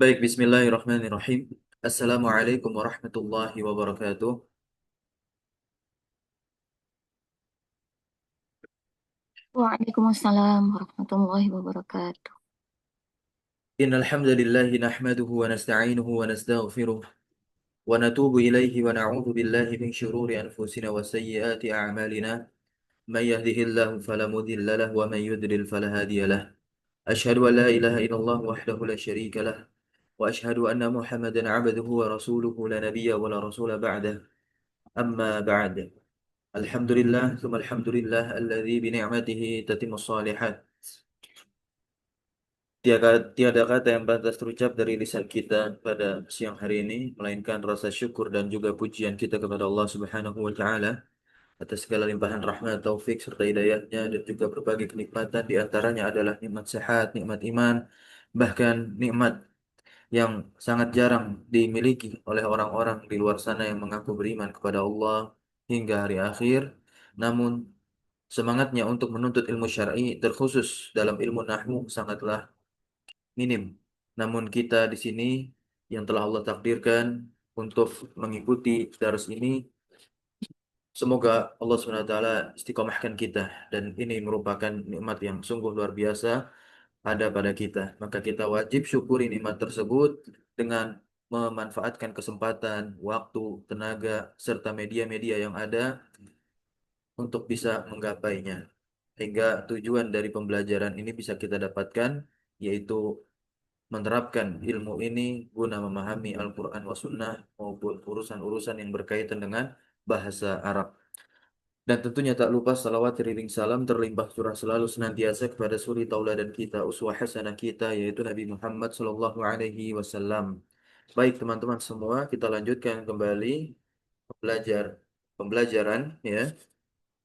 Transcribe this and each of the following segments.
Baik, bismillahirrahmanirrahim. Assalamualaikum warahmatullahi wabarakatuh. Waalaikumsalam warahmatullahi wabarakatuh. Innal hamdalillahi nahmaduhu wa nasta'inuhu wa nastaghfiruh wa natubu ilaihi wa na'udzu billahi min shururi anfusina wa sayyiati a'malina. Man yahdihillahu fala mudilla lahu wa man yudlil fala hadiya lahu. Ashhadu an la ilaha illallah wahdahu la syarika lah wa ashhadu anna Muhammadan 'abduhu wa rasuluhu la nabiyya wa la rasula ba'dah. Amma ba'd. Alhamdulillah, tsumma alhamdulillah alladzi bi ni'matihi tatimmus shalihat. Tiada kata yang pantas terucap dari lisan kita pada siang hari ini, melainkan rasa syukur dan juga pujian kita kepada Allah Subhanahu wa Ta'ala atas segala limpahan rahmat, taufik, serta hidayahnya, dan juga berbagai kenikmatan. Di antaranya adalah nikmat sehat, nikmat iman, bahkan nikmat yang sangat jarang dimiliki oleh orang-orang di luar sana yang mengaku beriman kepada Allah hingga hari akhir. Namun, semangatnya untuk menuntut ilmu syar'i, terkhusus dalam ilmu nahwu, sangatlah minim. Namun kita di sini yang telah Allah takdirkan untuk mengikuti darus ini, semoga Allah SWT istiqomahkan kita, dan ini merupakan nikmat yang sungguh luar biasa ada pada kita. Maka kita wajib syukuri nikmat tersebut dengan memanfaatkan kesempatan, waktu, tenaga, serta media-media yang ada untuk bisa menggapainya. Hingga tujuan dari pembelajaran ini bisa kita dapatkan, yaitu menerapkan ilmu ini guna memahami Al-Quran wa Sunnah maupun urusan-urusan yang berkaitan dengan bahasa Arab. Dan tentunya tak lupa salawat iring salam terlimpah curah selalu senantiasa kepada suri tauladan kita, uswah hasanah kita, yaitu Nabi Muhammad Sallallahu Alaihi Wasallam. Baik teman-teman semua, kita lanjutkan kembali belajar pembelajaran ya.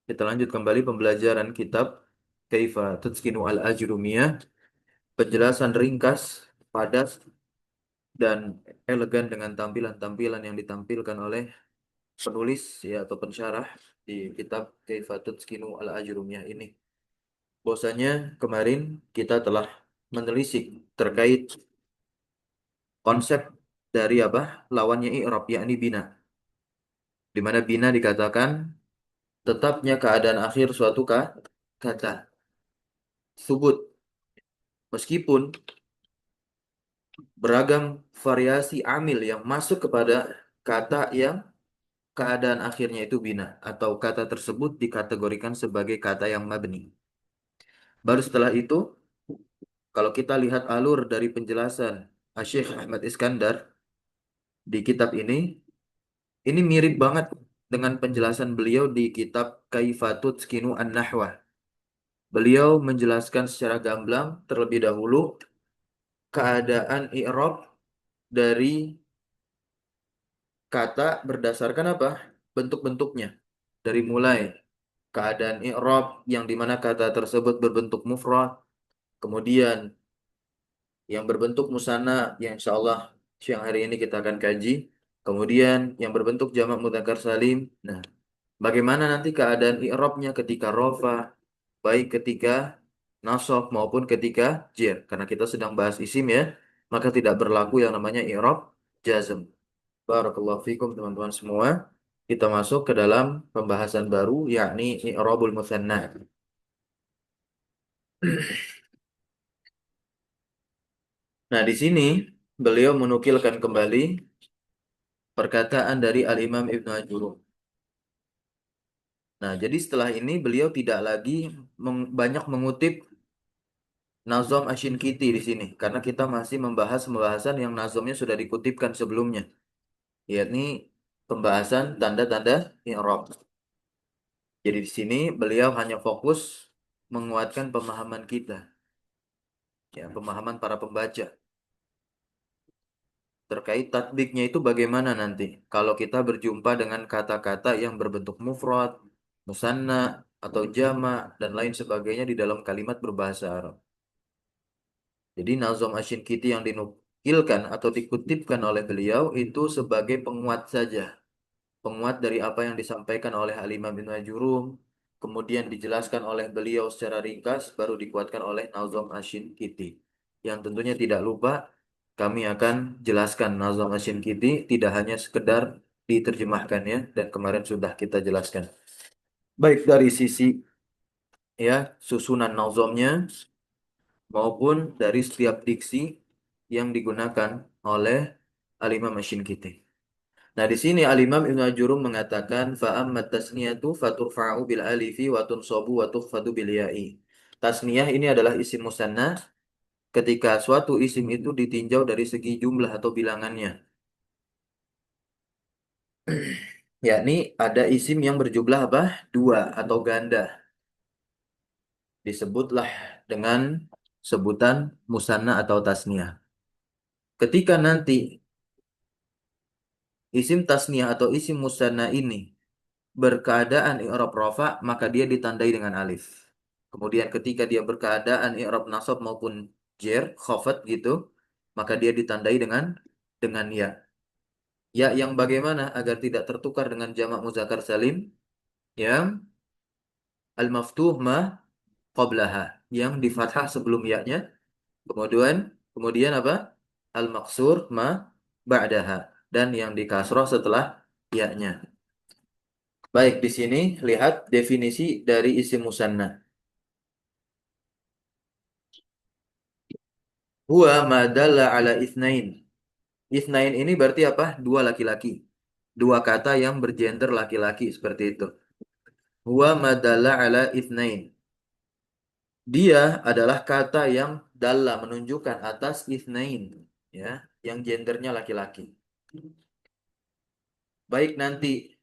Kita lanjut kembali pembelajaran kitab Kaifa Tutskinu Al-Ajrumiyah, penjelasan ringkas, padat, dan elegan dengan tampilan-tampilan yang ditampilkan oleh penulis ya atau pensyarah di kitab Kaifatul Skinu Al-Ajrumiyah ini. Bahwasanya kemarin kita telah menelisik terkait konsep dari apa? Lawannya i'rab yakni bina. Di mana bina dikatakan tetapnya keadaan akhir suatu kata. Subut meskipun beragam variasi amil yang masuk kepada kata yang keadaan akhirnya itu bina atau kata tersebut dikategorikan sebagai kata yang mabni. Baru setelah itu, kalau kita lihat alur dari penjelasan Syekh Ahmad Iskandar di kitab ini mirip banget dengan penjelasan beliau di kitab Kaifatut Skinu An-Nahwah. Beliau menjelaskan secara gamblang terlebih dahulu keadaan i'rab dari kata berdasarkan apa? Bentuk-bentuknya. Dari mulai keadaan i'rab yang dimana kata tersebut berbentuk mufrad, kemudian yang berbentuk musanna yang insya Allah siang hari ini kita akan kaji, kemudian yang berbentuk jamak mudzakkar salim. Nah, bagaimana nanti keadaan i'rabnya ketika rofa, baik ketika nasab maupun ketika jer, karena kita sedang bahas isim ya, maka tidak berlaku yang namanya i'rab jazm. Barakallahu fikum teman-teman semua. Kita masuk ke dalam pembahasan baru yakni i'rabul musanna. Nah, di sini beliau menukilkan kembali perkataan dari Al-Imam Ibnu Ajurum. Nah, jadi setelah ini beliau tidak lagi banyak mengutip Nazom Ashinkiti di sini, karena kita masih membahas pembahasan yang nazomnya sudah dikutipkan sebelumnya, yakni pembahasan tanda-tanda i'rab. Jadi di sini beliau hanya fokus menguatkan pemahaman kita, ya, pemahaman para pembaca terkait tatbiknya itu bagaimana nanti kalau kita berjumpa dengan kata-kata yang berbentuk mufrad, musanna atau jama dan lain sebagainya di dalam kalimat berbahasa Arab. Jadi Nazom Ashinkiti yang dinukilkan atau dikutipkan oleh beliau itu sebagai penguat saja, penguat dari apa yang disampaikan oleh Al-Imam Ibnu Ajurum, kemudian dijelaskan oleh beliau secara ringkas, baru dikuatkan oleh Nazom Ashinkiti. Yang tentunya tidak lupa kami akan jelaskan nazam Asy-Syinkiti tidak hanya sekedar diterjemahkannya dan kemarin sudah kita jelaskan. Baik dari sisi ya susunan nazamnya maupun dari setiap diksi yang digunakan oleh Al-Imam Asy-Syinkiti. Nah, di sini Al-Imam Ibnu Ajurum mengatakan fa'ammat tasniyatu faturfa'u bil alifi wa tunsabu wa tukhfadu bil ya'i. Tasniyah ini adalah isim musanna ketika suatu isim itu ditinjau dari segi jumlah atau bilangannya. Yakni ada isim yang berjumlah apa? Dua atau ganda. Disebutlah dengan sebutan musanna atau tasniyah. Ketika nanti isim tasniyah atau isim musanna ini berkeadaan i'rab rafa, maka dia ditandai dengan alif. Kemudian ketika dia berkeadaan i'rab nasab maupun jer, khafat gitu, maka dia ditandai dengan ya. Ya yang bagaimana agar tidak tertukar dengan jamak muzakkar salim yang al-maftuh ma qablaha, yang di fathah sebelum ya-nya, kemudian kemudian apa? Al-maksur ma ba'daha dan yang di kasroh setelah ya-nya. Baik, di sini lihat definisi dari isim musanna. Huwa ma dalla ala itsnain. Itsnain ini berarti apa? Dua laki-laki. Dua kata yang bergender laki-laki seperti itu. Huwa ma dalla ala itsnain. Dia adalah kata yang dalla menunjukkan atas itsnain, ya, yang gendernya laki-laki. Baik nanti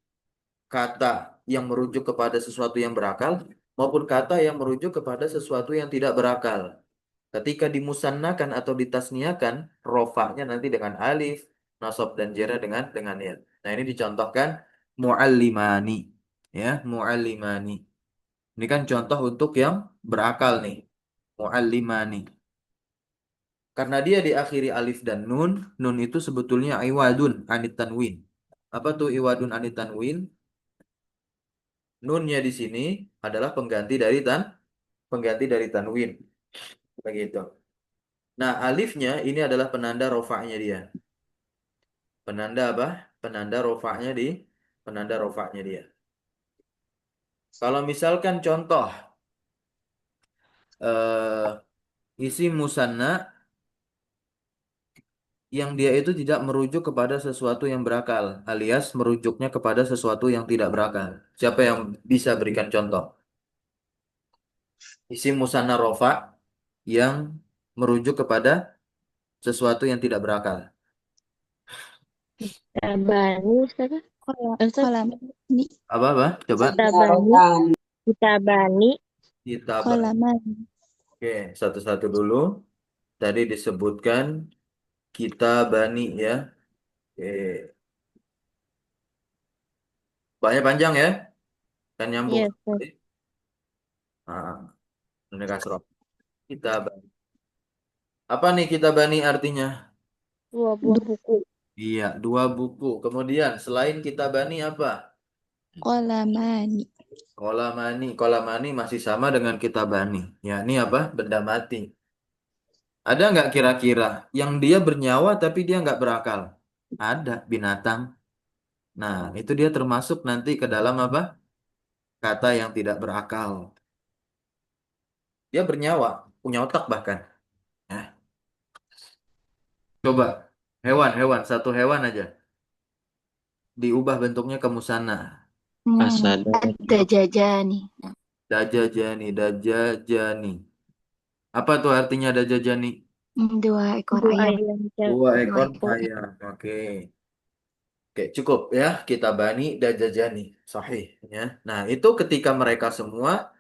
kata yang merujuk kepada sesuatu yang berakal maupun kata yang merujuk kepada sesuatu yang tidak berakal. Ketika dimusannakan atau ditasniakan, rofaknya nanti dengan alif, nasab dan jera dengan ya. Nah, ini dicontohkan muallimani, ya, muallimani. Ini kan contoh untuk yang berakal nih, muallimani. Karena dia diakhiri alif dan nun, nun itu sebetulnya iwadun anit tanwin. Apa tuh iwadun anit tanwin? Nunnya di sini adalah pengganti dari tanwin, begitu. Nah, alifnya ini adalah penanda rofaknya dia. Penanda apa? Penanda rofaknya penanda rofaknya dia. Kalau misalkan contoh isi musanna yang dia itu tidak merujuk kepada sesuatu yang berakal, alias merujuknya kepada sesuatu yang tidak berakal. Siapa yang bisa berikan contoh? Isi musanna rofa yang merujuk kepada sesuatu yang tidak berakal. Tabani, Ustaz. Ustaz, Kolam ini Apa? Coba. Tabani, Tabani, Kita kolaman Oke, satu-satu dulu. Tadi disebutkan kita bani ya. Oke. Banyak panjang ya. Kan nyambung. iya Ustaz. Ah, ini kasroh. Kita bani. Apa nih kita bani artinya? Dua buah buku. Iya, dua buku. Kemudian selain kita bani apa? kolamani Kolamani. Kolamani masih sama dengan kita bani. Ya, ini apa? Benda mati. Ada nggak kira-kira yang dia bernyawa tapi dia nggak berakal? Ada binatang. Nah, itu dia termasuk nanti ke dalam apa? Kata yang tidak berakal. Dia bernyawa, punya otak bahkan. Nah, coba hewan, satu hewan aja diubah bentuknya ke musana. Hmm, ada jaja nih. Dajajani. Apa tuh artinya dajajani? Dua ekor Dua ayam. ayam Dua Dua ekor ekor. ayam. Oke. Oke, cukup ya. Kita bani dajajani. Sahih ya. Nah, itu ketika mereka semua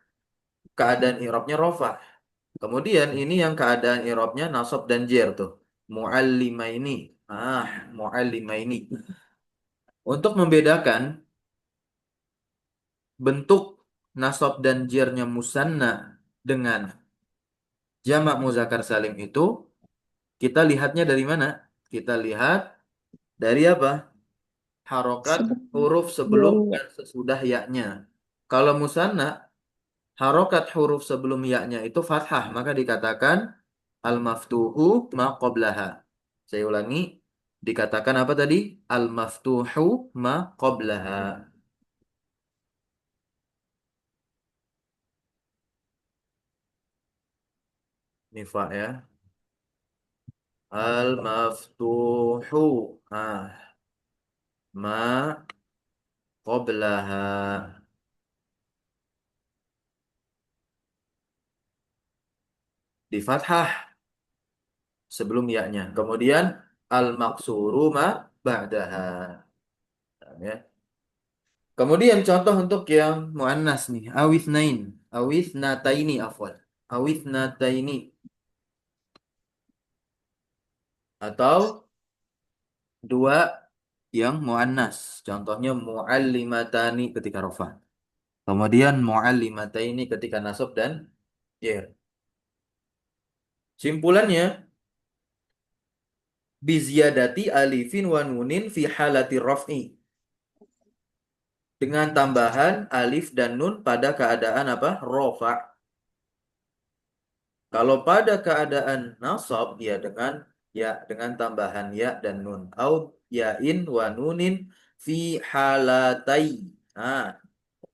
keadaan i'rabnya rofa. Kemudian ini yang keadaan i'rabnya nasab dan jer tuh. Muallimaini. Ah, muallimaini. Untuk membedakan bentuk nasab dan jernya musanna dengan jamak muzakkar salim itu kita lihatnya dari mana? Kita lihat dari apa? Harokat huruf sebelum sebelumnya. dan sesudah yaknya. Kalau musanna, harokat huruf sebelum yaknya itu fathah, maka dikatakan al-maftuhu ma qablaha. Saya ulangi, dikatakan apa tadi? Al-maftuhu ma qablaha. Ini fa ya. Al-maftuhu. Ma qablaha. Di fathah sebelum ya-nya. Kemudian al-maksuru ma ba'daha. Ya. Kemudian contoh untuk yang muannas nih, awithnain, awithnataini afwan. Awithnataini atau dua yang muannas. Contohnya muallimatani ketika rafa. Kemudian muallimataini ketika nasab dan jar. Simpulannya biziyadati alifin wa nunin fi halati raf'i. Dengan tambahan alif dan nun pada keadaan apa? Rafa. Kalau pada keadaan nasab ya dengan tambahan ya dan nun. Au yain wa nunin fi halatai. Nah,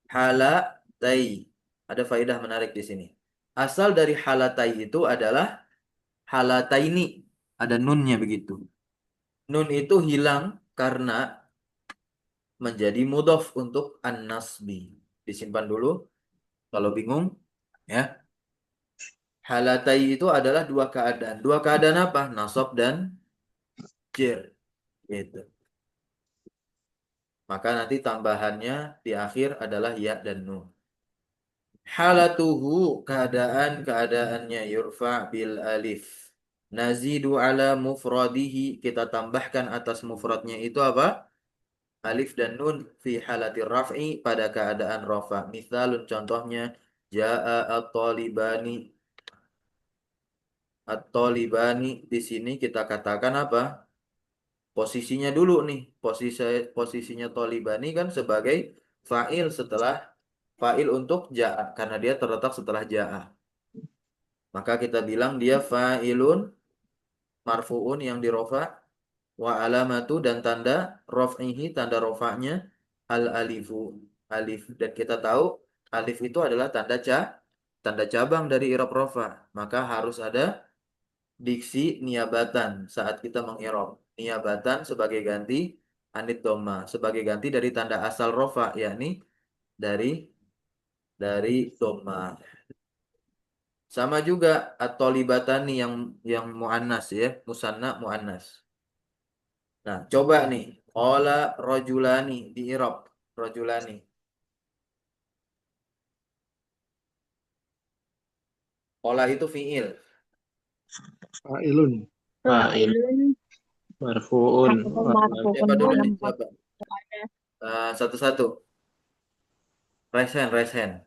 halatai. Ada faedah menarik di sini. Asal dari halatai itu adalah halataini. Ada nunnya begitu. Nun itu hilang karena menjadi mudhof untuk an-nasbi. Disimpan dulu kalau bingung ya. Halatai itu adalah dua keadaan. Dua keadaan apa? Nasab dan jar. Gitu. Maka nanti tambahannya di akhir adalah ya dan nun. Halatuhu keadaannya yurfa bil alif. Nazidu ala mufradihi kita tambahkan atas mufradnya itu apa? Alif dan nun fi halatir raf'i pada keadaan rafa. Misalun contohnya jaa at-talibani. At-talibani di sini kita katakan apa? Posisinya dulu nih. Posisinya talibani kan sebagai fa'il setelah fa'il untuk jaa karena dia terletak setelah jaa. Maka kita bilang dia fa'ilun marfu'un yang dirofa wa alamatu dan tanda rof'ihi tanda rofa'nya al alifu alif dan kita tahu alif itu adalah tanda cabang dari i'rab rofa maka harus ada diksi niabatan saat kita mengi'rab niabatan sebagai ganti anit dhamma sebagai ganti dari tanda asal rofa yakni dari dhamma. Sama juga at-thalibatani yang muannas ya, musanna muannas. Nah, coba nih. Qala rajulani di i'rab. Rajulani. Qala itu fiil. Fa'ilun. Fa'ilun Marfu'un. Siapa dulu nih? Siapa? Satu-satu. Raise hand, raise hand.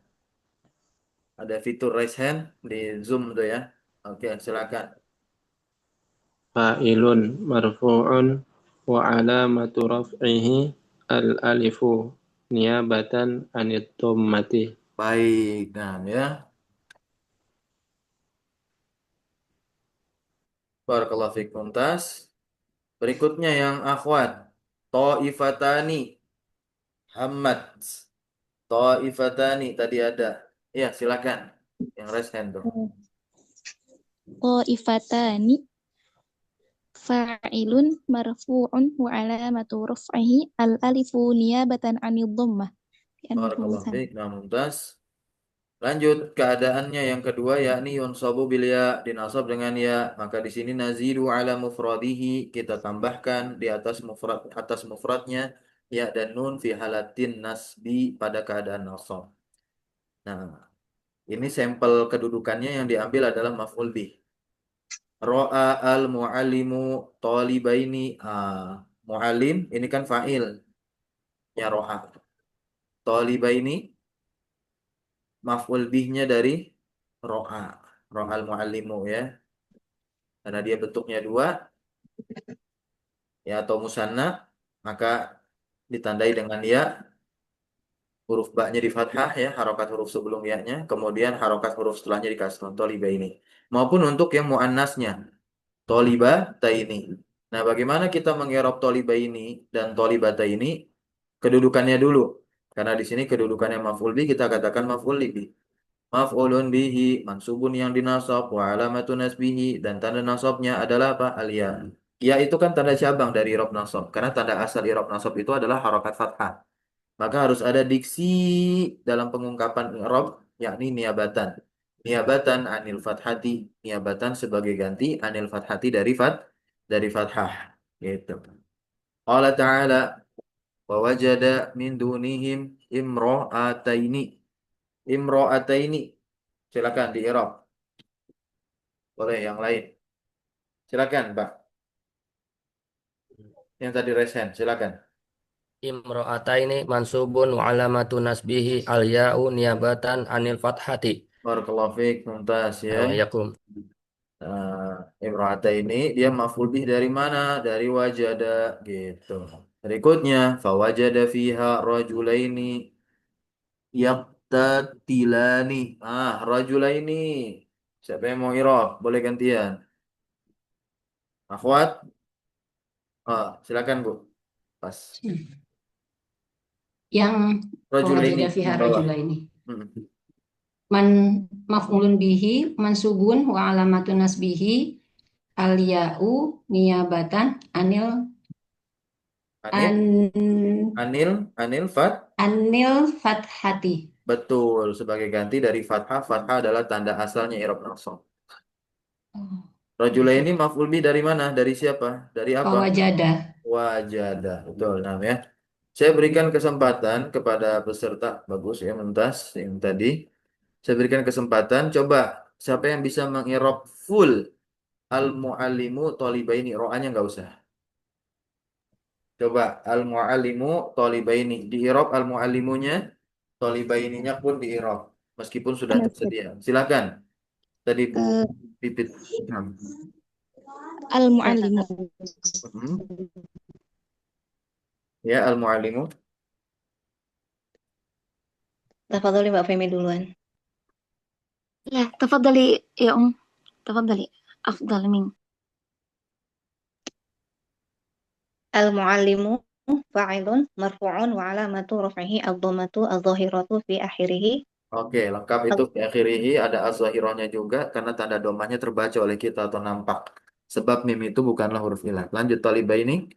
Ada fitur raise hand di Zoom tuh ya. Oke, silakan. Fa'ilun marfu'un wa alamatu raf'ihi al-alifu niyabatan anit dhammati. Baik, nah ya. Barakallahu fikum tas. Berikutnya yang akhwat. Ta'ifatani. Hamad. Ta'ifatani tadi ada. Ya, silakan. Yang raise hand tuh. Ta'ifatani fa'ilun marfu'un wa alamatu raf'ihi al-alifu niyabatan 'anil dhammah. Barakallahu fiik. Nah, mumtaz. Lanjut keadaannya yang kedua yakni yunsabu bil ya dinasab dengan ya. Maka di sini nazidu ala mufradihi kita tambahkan di atas mufradnya ya dan nun fi halatin nasbi pada keadaan nasab. Nah, ini sampel kedudukannya yang diambil adalah maf'ul bih. Ro'a al muallimu talibaini. Muallim ini kan fa'il ya ro'a. Talibaini maf'ul bihnya dari ro'a. Ro'al muallimu ya. Karena dia bentuknya dua ya atau musanna maka ditandai dengan ya huruf ba-nya di fathah ya harokat huruf sebelum ya-nya kemudian harokat huruf setelahnya di kasrah toliba ini maupun untuk yang muannasnya toliba taini. Nah, bagaimana kita mengirab tolibaini dan tolibataini? Kedudukannya dulu. Karena di sini kedudukannya maf'ul bi kita katakan maf'ul bi. Maf'ulun bihi mansubun yang dinasab wa alamatun nasbihi dan tanda nasabnya adalah apa? Al-ya. Ya itu kan tanda cabang dari i'rab nasab. Karena tanda asal i'rab nasab itu adalah harokat fathah. Maka harus ada diksi dalam pengungkapan i'rab yakni niabatan. Niabatan anil fathati, niabatan sebagai ganti anil fathati dari fathah. Gitu. Allah Ta'ala wa wajada min dunihim imra'ataini. Imra'ataini. Silakan di i'rab. Boleh yang lain. Silakan, Pak. Yang tadi resen, silakan. Imro'ataini mansubun wa alamatu nasbihi al-ya'u niyabatan anil fathati. Barakallahu fiik, mumtaz ya. Yakum. Imra'ata ini dia maf'ul bih dari mana? Dari wajada gitu. Berikutnya, fawajada fiha rajulaini yaqtatilani. Rajulaini. Siapa yang mau i'rab? Boleh gantian. Akhwat? Silakan Bu. Pas. Yang Rajulaini wajada fiha di bawah. rajulaini. Hmm. Man maf'ulun bihi mansubun wa alamatun nasbihi al ya'u niyabatan anil Anil, an, anil fat. anil fathati. Betul, sebagai ganti dari fathah. Fathah adalah tanda asalnya i'rab nasab. Rajulaini maf'ul bih dari mana? Dari siapa? Dari apa? Wajada. Wajada. Betul, nah ya. Saya berikan kesempatan kepada peserta. Bagus ya, Mumtaz yang tadi. Saya berikan kesempatan. Coba, siapa yang bisa mengirab full al-muallimu tolibaini? Ro'anya nggak usah. Coba, al-muallimu tolibaini. Diirab al-muallimunya, tolibaininya pun diirab. Meskipun sudah Ada Ustaz. tersedia. Silakan. Tadi Bu Pipit. Al-muallimu. Hmm. Ya, al-muallimu. Tafadholi Mbak Femi duluan. Ya, tafadhali ya tafadhali. Afdal min. Al-muallimu fa'ilun marfu'un wa alamatu raf'ihi ad-dhammatu adh-dhahiratu fi akhirih. Oke, lengkap itu di akhirihi ada az-zahirahnya juga karena tanda domahnya terbaca oleh kita atau nampak. Sebab mim itu bukanlah huruf ilah. Lanjut talibaini.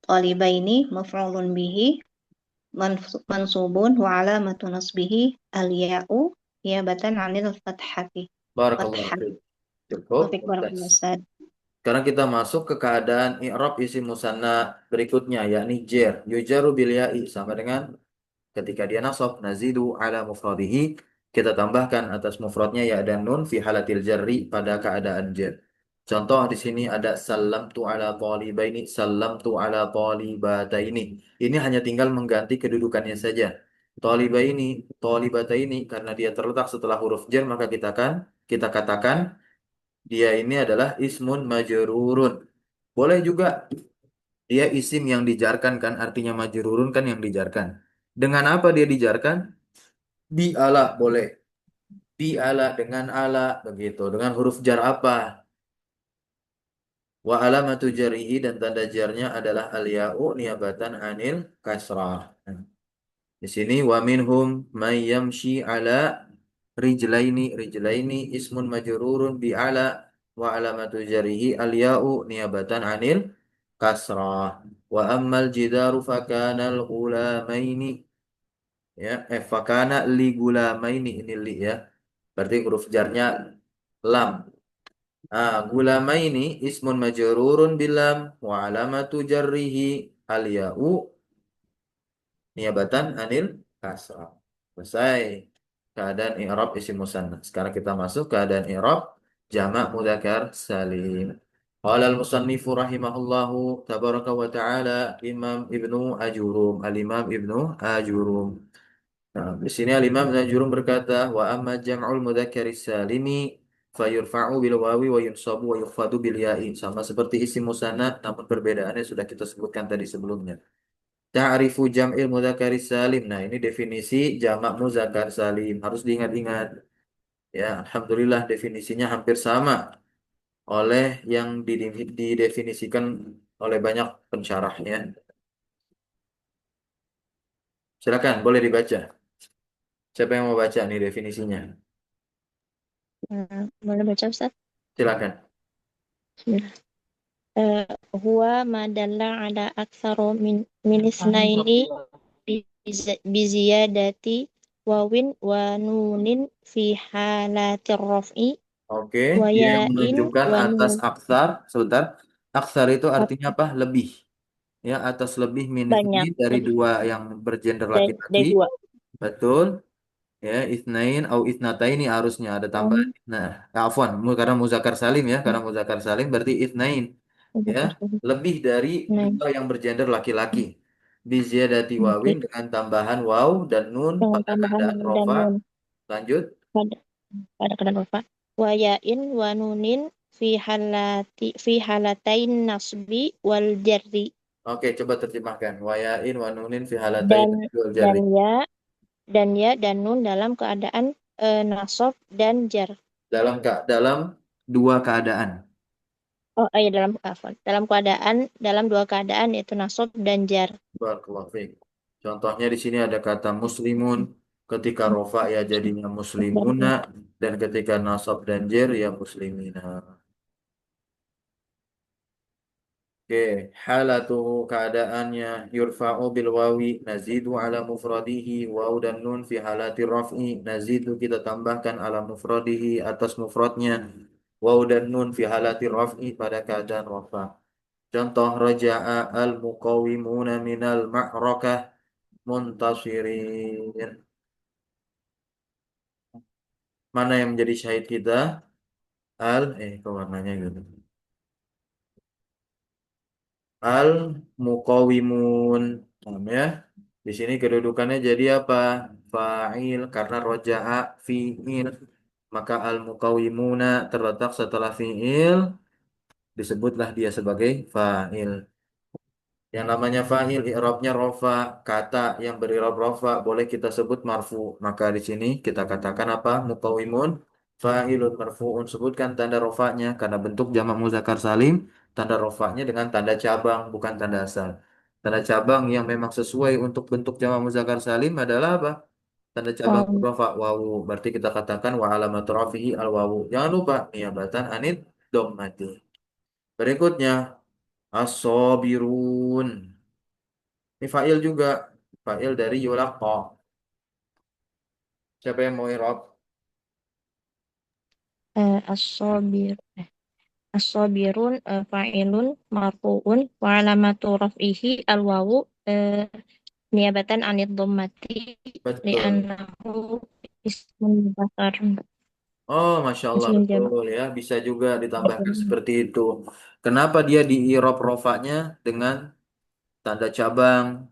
Talibaini maf'ulun bihi mansubun wa alamatu nasbihi al-ya'u niyabatan 'anil fathati. Barakallahu Fathah. fiik. Cukup. Taufiq barakallahu Ustaz. Sekarang kita masuk ke keadaan i'rab isim musanna berikutnya yakni jar. Yujaru bil ya'i sama dengan ketika dia nasab nazidu ala mufradihi kita tambahkan atas mufradnya ya dan nun fi halatil jarri pada keadaan jar. Contoh di sini ada salamtu ala talibaini, salamtu ala talibataini. Ini hanya tinggal mengganti kedudukannya saja. Talibaini, talibataini karena dia terletak setelah huruf jar maka kita katakan dia ini adalah ismun majrurun. Boleh juga dia isim yang dijarkan kan artinya majrurun kan yang dijarkan. Dengan apa dia dijarkan? Bi ala boleh. Bi ala dengan ala begitu. Dengan huruf jar apa? Wa alamatu jarihi dan tanda jarnya adalah al-ya'u niabatan anil kasrah. Di sini wa minhum may yamshi ala rijlaini ismun majrurun bi ala wa alamatu jarihi al-ya'u niabatan anil kasrah. Wa ammal jidaru fakana al-ghulamaini ya fakana li gulamaini ini li ya. Berarti huruf jarnya lam. Gulamaini ismun majrurun bilam wa alamatu jarrihi al-ya'u niabatan anil kasrah. Selesai keadaan i'rab isim musanna. Sekarang kita masuk keadaan i'rab jamak mudzakkar salim. Qala al-musannifu rahimahullahu tabaraka wa ta'ala Imam Ibnu Ajurum, al-Imam Ibnu Ajurum. Nah, di sini al-Imam Ibnu Ajurum berkata, wa amma jam'ul mudzakkar salimi fayurfa'u bil wawi wa yunsabu wa yukhfadu bil ya'i. Sama seperti isim musanna, namun perbedaannya sudah kita sebutkan tadi sebelumnya. Ta'rifu jam'il mudzakkaris salim. Nah, ini definisi jamak muzakkar salim. Harus diingat-ingat. Ya, alhamdulillah definisinya hampir sama oleh yang didefinisikan oleh banyak pensyarahnya. Silakan, boleh dibaca. Siapa yang mau baca nih definisinya? Boleh baca Ustaz? Silakan. Bismillah. Huwa madalla ala aktsaru min isnaini biziyadati wawin wa nunin fi halatir raf'i Oke, wa dia yang ya'in menunjukkan wa atas nun. aksar. Sebentar. Aksar itu artinya apa? Lebih. Ya, atas lebih min Banyak itsnain dari lebih dua yang bergender laki-laki. dari dua. Betul. Ya, itsnain au itsnataini harusnya ada tambahan. Nah, afwan, karena muzakkar salim ya, karena muzakkar salim berarti itsnain. Ya, lebih dari Nah, dua yang bergender laki-laki. Biziyadati wawin oke. dengan tambahan waw dan nun Dengan pada tambahan keadaan dan rofa. nun Lanjut. pada keadaan rafa. Wa ya'in wa nunin fi halatain nasbi wal jarri. Oke, coba terjemahkan. Wayain wa nunin fi halatain dan wal dan jarri. ya dan nun dalam keadaan nasab dan jar. Dalam dua keadaan. Oh iya, dalam dua keadaan yaitu nasab dan jar. Barakallahu fiik. Contohnya di sini ada kata muslimun. Ketika rofa ya jadinya muslimuna. Dan ketika nasab dan jer ya muslimina. Oke, halatuhu keadaannya yurfa'u bil wawi nazidu ala mufradihi waw dan nun fi halati raf'i nazidu kita tambahkan ala mufradihi atas mufradnya waw dan nun fi halati raf'i pada keadaan rafa. Contoh raja'a al muqawimuna minal ma'rakah muntasirin. Mana yang menjadi syahid kita? Kok warnanya gitu. Al muqawimun. Paham ya? Di sini kedudukannya jadi apa? Fa'il karena roja'a fi'il. Maka al muqawimuna terletak setelah fi'il disebutlah dia sebagai fa'il. Yang namanya fa'il i'rabnya rofa, kata yang beri'rab rofa boleh kita sebut marfu. Maka di sini kita katakan apa? Muqawimun fa'ilun marfu'un. Sebutkan tanda rofanya karena bentuk jamak muzakkar salim, tanda rofanya dengan tanda cabang bukan tanda asal. Tanda cabang yang memang sesuai untuk bentuk jamak muzakkar salim adalah apa? Tanda cabang rofa wawu. Berarti kita katakan wa alamat rafihi al wawu. Jangan lupa niyabatan anid dhammati. Berikutnya as-sabirun. Ini fa'il juga. Fa'il dari yulaqqa. Siapa yang mau i'rab? As-sabir as-sabirun fa'ilun marfu'un wa alamatu raf'ihi al-wawu niabatan anid dhammati Betul. li'annahu ismun mudzakkar. Oh, Masya Allah, Ismun jamak. betul ya. Bisa juga ditambahkan seperti itu. Kenapa dia di i'rab rofanya dengan tanda cabang?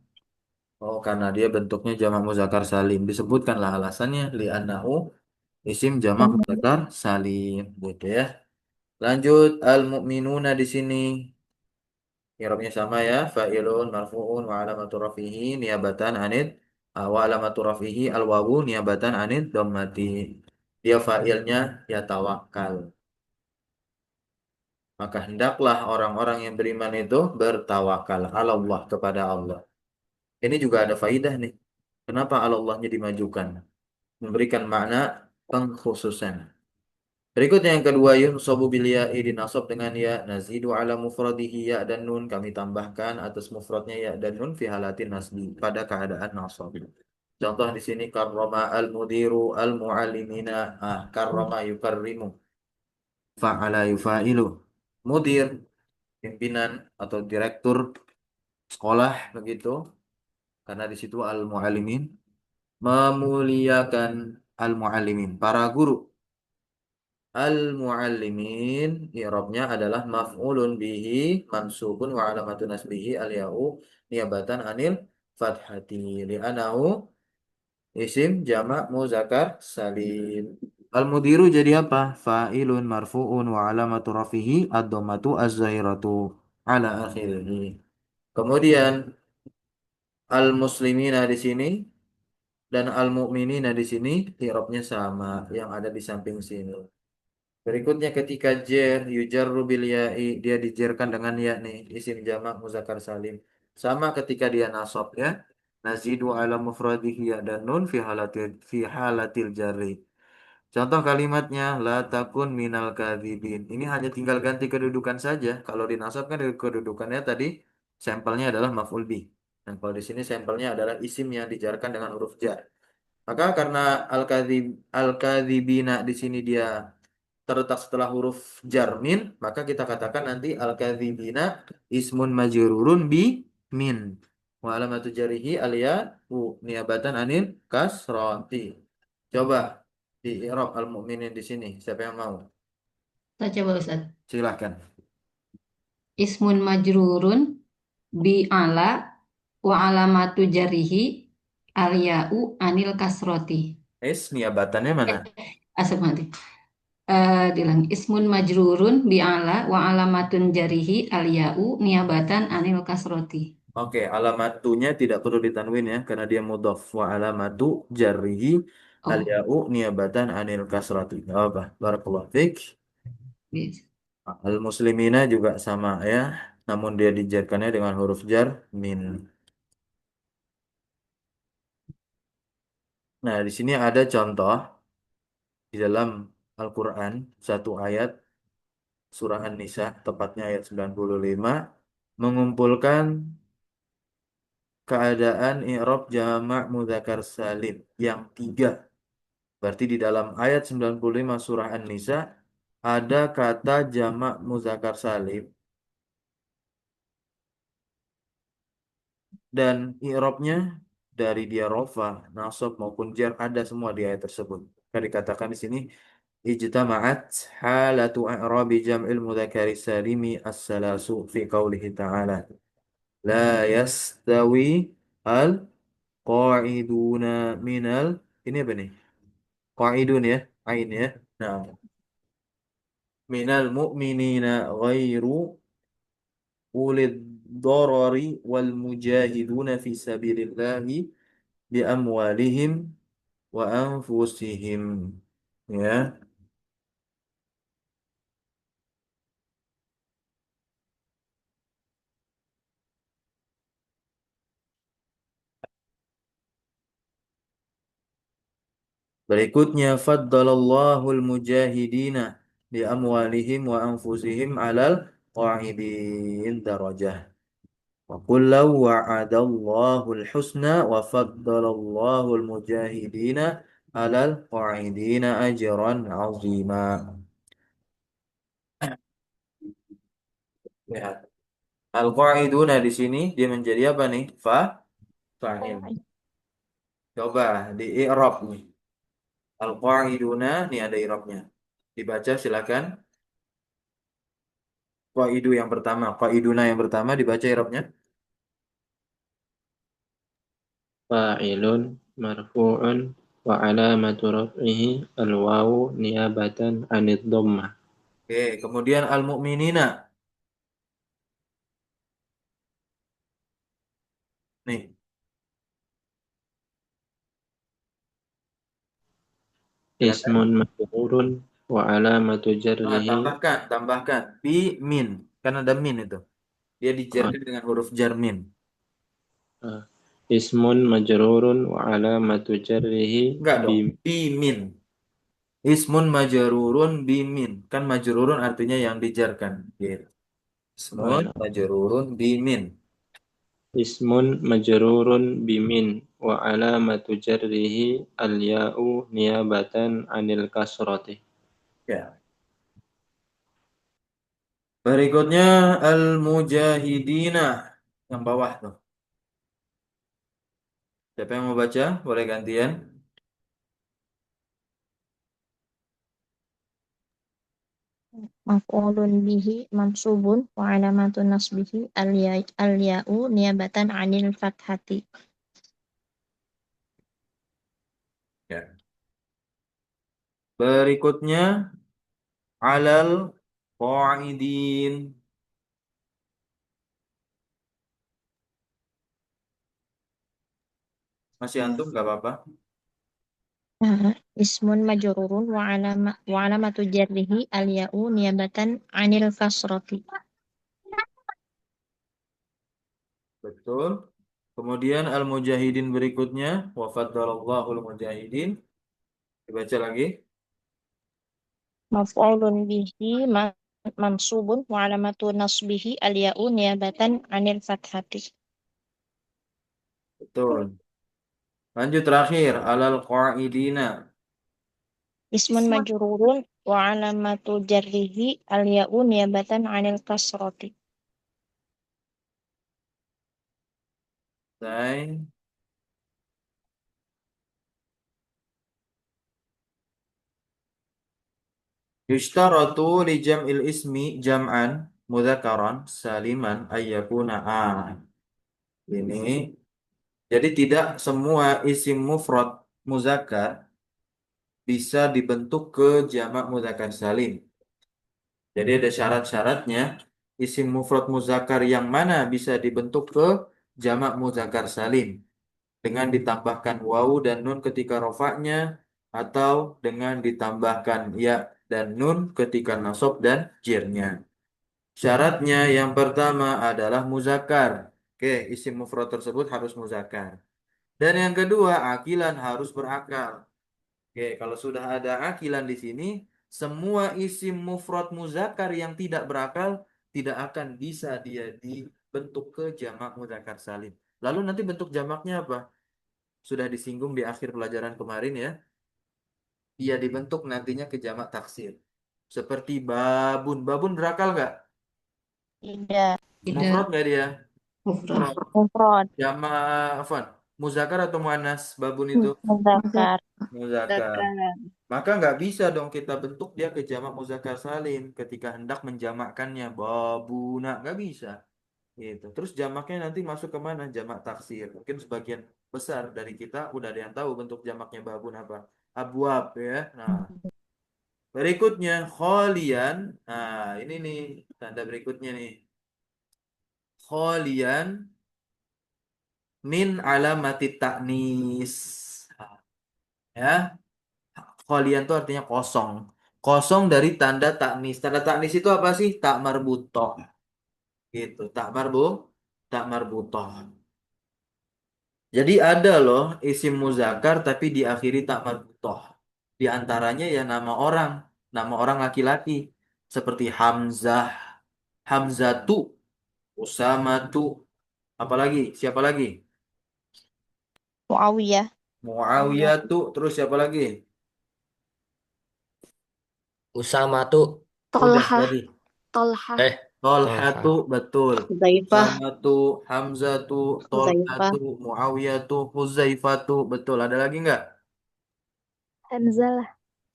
Oh, karena dia bentuknya jamak muzakkar salim. Disebutkanlah alasannya li'annahu isim jamak muzakkar salim, gitu ya. Lanjut al-mu'minuna di sini. I'rabnya sama ya, fa'ilun marfu'un wa alamatu rafihi niabatan anid wa alamatu rafihi al-wawu niabatan anid dhammati. Dia fa'ilnya ya tawakal. Maka hendaklah orang-orang yang beriman itu bertawakal Allah kepada Allah. Ini juga ada faidah nih. Kenapa Allahnya dimajukan? Memberikan makna pengkhususan. Berikutnya yang kedua yunsabu bil ya'i dinasab dengan ya nazidu ala mufradihi ya dan nun kami tambahkan atas mufradnya ya dan nun fi halatin nasbi pada keadaan nasab. Contoh di sini karrama al mudiru al muallimina karrama yukarrimu fa'ala yufailu mudir pimpinan atau direktur sekolah begitu karena di situ al muallimin memuliakan al muallimin para guru. Al-muallimin i'rabnya adalah maf'ulun bihi mansubun wa alamatun nasbihi al-ya'u niyabatan anil fathati li'anahu isim jamak muzakkar salim. Al-mudiru jadi apa? Fa'ilun marfu'un wa alamatu rafihi ad-dhammatu az-zahiratu ala akhirih. Kemudian al-muslimina di sini dan al-mu'minina di sini i'rabnya sama yang ada di samping sini. Berikutnya ketika jer yujarru bil ya'i, dia dijerkan dengan ya nih, isim jamak muzakkar salim. Sama ketika dia nasab ya. Nazidu ala mufradihi ya dan nun fi halatil jarri. Contoh kalimatnya la takun minal kadzibin. Ini hanya tinggal ganti kedudukan saja. Kalau di nasab kan kedudukannya tadi sampelnya adalah maf'ul bih. Nah, kalau di sini sampelnya adalah isim yang dijarkan dengan huruf jar. Maka karena al-kadzibina di sini dia terletak setelah huruf jarmin, maka kita katakan nanti al-kadzibina ismun majrurun bi min. Wa alamatu jarihi alia u niabatan anil kasrati. Coba di i'rab al-mu'minin di sini. Siapa yang mau? Saya coba Ustaz. Silahkan. Ismun majrurun bi ala wa alamatu jarihi al-ya'u anil kasroti. Niabatannya mana? Asal nanti. Dilang ismun majrurun bi ala wa alamatun jarihi al-ya'u niabatan anil kasroti. Oke, alamatunya tidak perlu ditanwin ya, karena dia mudhaf. Wa alamatu jarrihi Oh, al-ya'u niabatan anil kasrati. Apa? Barakallahu fiik. yes. Al-muslimina juga sama ya, namun dia dijarkannya dengan huruf jar min. Nah, di sini ada contoh di dalam Al-Qur'an satu ayat surah An-Nisa tepatnya ayat 95 mengumpulkan keadaan i'rab jamak mudzakkar salim yang tiga. Berarti di dalam ayat 95 surah An-Nisa ada kata jamak muzakkar salim dan i'rabnya dari dia rofa, nasab maupun jar ada semua di ayat tersebut. Kan dikatakan di sini ijtama'at halatu i'rabi jam'il mudzakkari salimi as-salasu fi qaulihi ta'ala la yastawi al qa'iduna minal, ini apa nih? Qa'idun ya, ain ya. Nah, minal mu'minina ghairu ulid darari wal mujahiduna fi sabilillahi bi amwalihim wa anfusihim. Ya, berikutnya faddalallahu mujahidina bi amwalihim wa anfusihim alal qa'idin darajah. Wa kullu wa'adallahu al-husna wa faddalallahu al-mujahidina alal qa'idina ajran 'azima. Lihat. Al-qa'iduna di sini dia menjadi apa nih? Fa'il. Coba di i'rab nih. Al-qa'iduna nih ada i'rabnya. Dibaca silakan. Qa'idu yang pertama, qa'iduna yang pertama dibaca i'rabnya. Fa'ilun marfu'un wa alamatu raf'ihi al-wawu niabatan anid dhammah. Oke, kemudian al-mu'minina. Nih, silakan. Ismun majrurun wa alamatu Nah, jarrihi tambahkan bi min. Kan ada min itu. Dia dijarkan dengan huruf jar min. ismun majrurun wa alamatu jarrihi Enggak dong, bim bi min. Ismun majrurun bi min. Kan majrurun artinya yang dijarkan. Gitu. Ismun majrurun bi min. ismun majrurun bimin wa alamatu jarrihi al-ya'u niabatan anil kasrati. Ya. Berikutnya al-mujahidina yang bawah tuh. Siapa yang mau baca? Boleh gantian. Maf'ulun bihi mansubun wa alamatun nasbihi al-ya'u niyabatan 'anil fathati. Ya. Berikutnya alal qa'idin. Masih antum nggak apa-apa? Nah, Ismun majrurun wa alamatu jarrihi al-ya'u niyabatan anil kasrati. Betul. Kemudian al-mujahidin berikutnya. Wa faddalallahul mujahidin. Dibaca lagi. Maf'ulun bihi mansubun wa alamatu nasbihi al-ya'u niyabatan anil fathati. Betul. Lanjut terakhir. Alal qa'idina. Ismun majrurun wa alamatu jarrihi al-ya'u niyabatan anil kasrati. Say. Yushtaratu li jam'il ismi jam'an mudzakaran saliman ayyakuna a. Ini jadi tidak semua isim mufrad muzakkar bisa dibentuk ke jamak muzakkar salim. Jadi ada syarat-syaratnya. Isim mufrad muzakkar yang mana bisa dibentuk ke jamak muzakkar salim dengan ditambahkan wawu dan nun ketika rofaknya atau dengan ditambahkan ya dan nun ketika nasab dan jirnya. Syaratnya yang pertama adalah muzakkar. Oke, isim mufrad tersebut harus muzakkar. Dan yang kedua, akilan harus berakal. Oke, kalau sudah ada akilan di sini, semua isim mufrad muzakkar yang tidak berakal tidak akan bisa dia dibentuk ke jamak muzakkar salim. Lalu nanti bentuk jamaknya apa? Sudah disinggung di akhir pelajaran kemarin ya. Dia dibentuk nantinya ke jamak taksir. Seperti babun. Babun berakal nggak? Tidak. Mufrad Tidak. nggak dia? Mufrad. Mufrad. Jamak afwan. Muzakkar atau muannas babun itu? Muzakkar. Muzakkar. Maka nggak bisa dong kita bentuk dia ke jamak muzakkar salim ketika hendak menjamakkannya babuna nggak bisa. Gitu. Terus jamaknya nanti masuk ke mana? Jamak taksir. Mungkin sebagian besar dari kita udah ada yang tahu bentuk jamaknya babun apa. Abwab ya. Nah, berikutnya kholian. Nah, ini nih tanda berikutnya nih. Kholian min alamati ta'nis. Ya, kholian itu artinya kosong. Kosong dari tanda taknis. Tanda taknis itu apa sih? Tak marbutoh. Gitu. Tak marbutoh. Jadi ada loh isim muzakkar tapi diakhiri tak marbutoh. Di antaranya ya nama orang laki-laki seperti Hamzah, Hamzatu, Usamatu, apalagi? Siapa lagi? Muawiyah. Muawiyatu, terus siapa lagi? Usama tuh. Udah Tolha. tadi. Tolha. Tolhatu, betul. Huzaifah, Usamatu, Hamzatu, Huzaifah, Tolhatu, Muawiyatu, Huzaifatu, betul. Ada lagi nggak? Hamzah.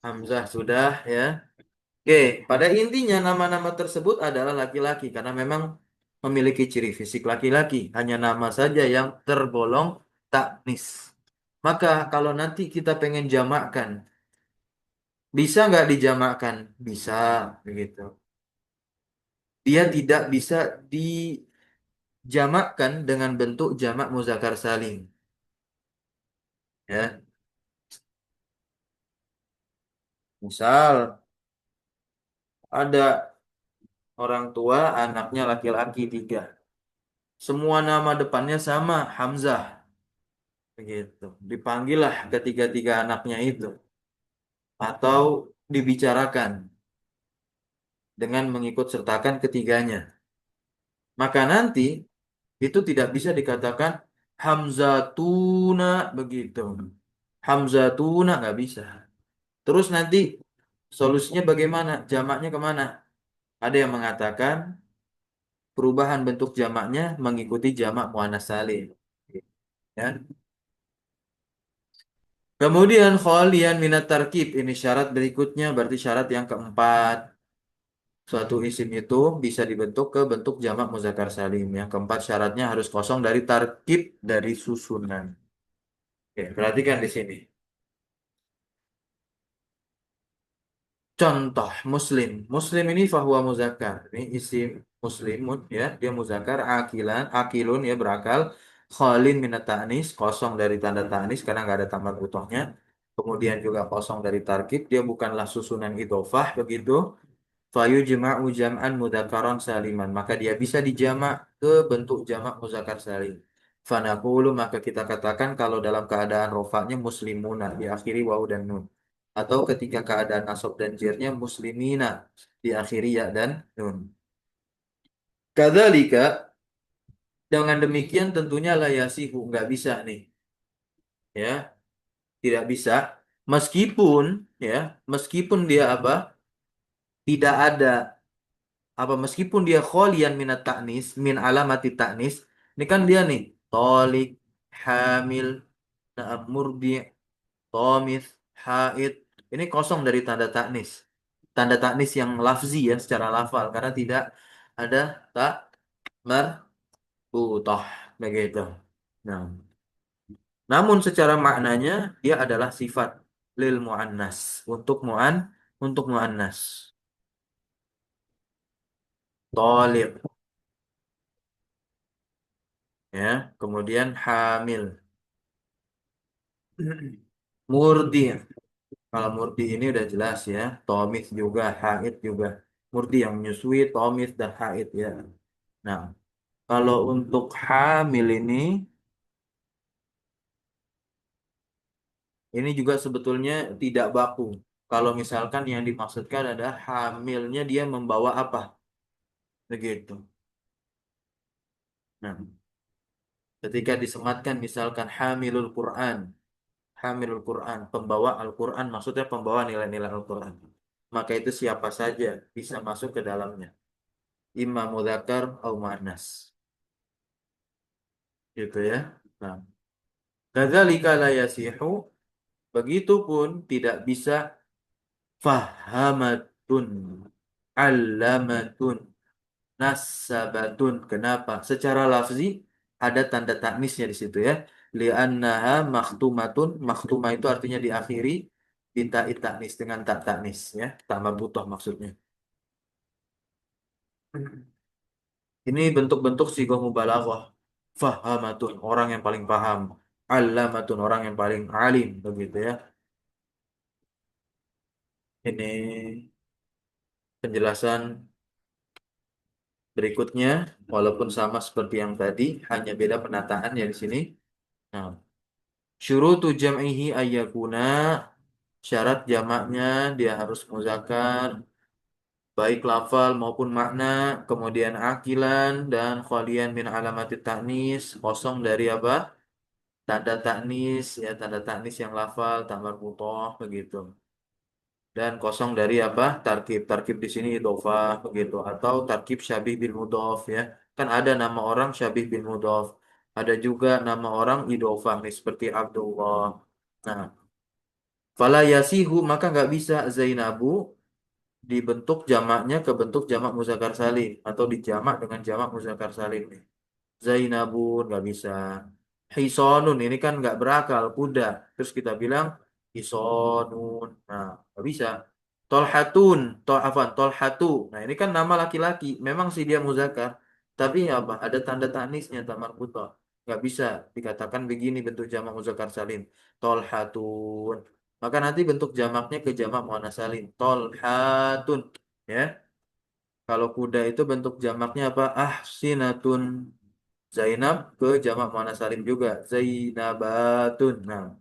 Hamzah sudah ya. Oke, pada intinya nama-nama tersebut adalah laki-laki karena memang memiliki ciri fisik laki-laki. Hanya nama saja yang tergolong taknis. Maka kalau nanti kita pengen jamakkan, bisa nggak dijamakkan? Bisa, begitu. Dia tidak bisa dijamakkan dengan bentuk jamak muzakkar salim. Ya, misal ada orang tua, anaknya laki-laki tiga. Semua nama depannya sama, Hamzah. Begitu. Dipanggillah ketiga-tiga anaknya itu. Atau dibicarakan dengan mengikut sertakan ketiganya. Maka nanti itu tidak bisa dikatakan Hamzatuna begitu. Hamzatuna nggak bisa. Terus nanti solusinya bagaimana? Jamaknya kemana? Ada yang mengatakan perubahan bentuk jamaknya mengikuti jamak muannas salim. Ya. Kemudian khalian minat tarkib. Ini syarat berikutnya berarti syarat yang keempat. Suatu isim itu bisa dibentuk ke bentuk jamak muzakkar salim. Yang keempat syaratnya harus kosong dari tarkib dari susunan. Oke, perhatikan di sini. Contoh muslim. Muslim ini fahuwa muzakkar. Ini isim muslimun ya, dia muzakkar akilan, akilun ya berakal. Khalin minat ta'nis, kosong dari tanda ta'nis karena nggak ada tamar butohnya. kemudian juga kosong dari tarkib, dia bukanlah susunan idhofah begitu. Fayujma'u jam'an mudzakaron saliman, maka dia bisa dijamak ke bentuk jamak muzakkar salim. Fanaqulu, maka kita katakan kalau dalam keadaan rofaknya muslimuna diakhiri waw dan nun, atau ketika keadaan nasab dan jernya muslimina diakhiri ya dan nun. Kadzalika, dengan demikian tentunya la yasihu, nggak bisa nih, ya, tidak bisa. Meskipun, ya, meskipun dia apa? Tidak ada apa, meskipun dia kholian minat taknis, min alamati taknis. Ini kan dia nih, tolik, hamil, naab, murdi, tomis, haid. Ini kosong dari tanda taknis. Tanda taknis yang lafzi ya, secara lafal. Karena tidak ada tak marbutoh. Begitu. Nah, namun secara maknanya, dia adalah sifat lil mu'annas. Untuk mu'annas. Tolik, ya. Kemudian hamil. Murdi. Kalau murdi ini udah jelas ya. Tomis juga, haid juga. Murdi yang menyusui, tomis, dan haid ya. Nah, kalau untuk hamil ini juga sebetulnya tidak baku. Kalau misalkan yang dimaksudkan adalah hamilnya dia membawa apa? Begitu. Nah, ketika disematkan misalkan hamilul Quran. Hamilul Quran, pembawa Al-Quran, maksudnya pembawa nilai-nilai Al-Quran. Maka itu siapa saja bisa masuk ke dalamnya. Imam mudzakkar atau muannas. Gitu ya. Nah, kadzalika la yasihu, begitupun tidak bisa fahamatun, allamatun, nasabatun. Kenapa? Secara lafzi ada tanda taknisnya di situ ya. Li'annaha makhtumatun, maktumah itu artinya diakhiri binta taknis dengan tak taknis ya, tak marbutoh maksudnya. Ini bentuk-bentuk sigoh mubalaghah. Fahamatun, orang yang paling paham. Allamatun, orang yang paling alim, begitu ya. Ini penjelasan berikutnya, walaupun sama seperti yang tadi, hanya beda penataannya di sini. Nah, syurutu jam'ihi ayyakuna, syarat jamaknya dia harus muzakkar, baik lafal maupun makna, kemudian akilan dan khalian min alamati ta'nis, kosong dari apa? Tanda taknis ya, tanda taknis yang lafal tak marbutoh begitu, dan kosong dari apa, tarkib. Tarkib di sini idhofah begitu, atau tarkib syabih bil mudhof ya, kan ada nama orang syabih bil mudhof, ada juga nama orang idhofah nih seperti Abdullah. Nah, fala yasihu, maka nggak bisa Zainabu dibentuk jamaknya ke bentuk jamak muzakkar salim, atau dijamak dengan jamak muzakkar salim nih. Zainabun nggak bisa. Hisonun ini kan nggak berakal, kuda. Terus kita bilang hisonun. Nah, nggak bisa. Tolhatun, tolhatu. Nah, ini kan nama laki-laki. Memang sih dia muzakkar. Tapi apa? Ada tanda tanisnya, tamar buto. Nggak bisa dikatakan begini bentuk jamak muzakkar salim. Tolhatun. Maka nanti bentuk jamaknya ke jamak muannas salim. Tolhatun. Ya. Kalau kuda itu bentuk jamaknya apa? Ahsinatun. Zainab ke jamak muannas salim juga. Zainabatun. Nah,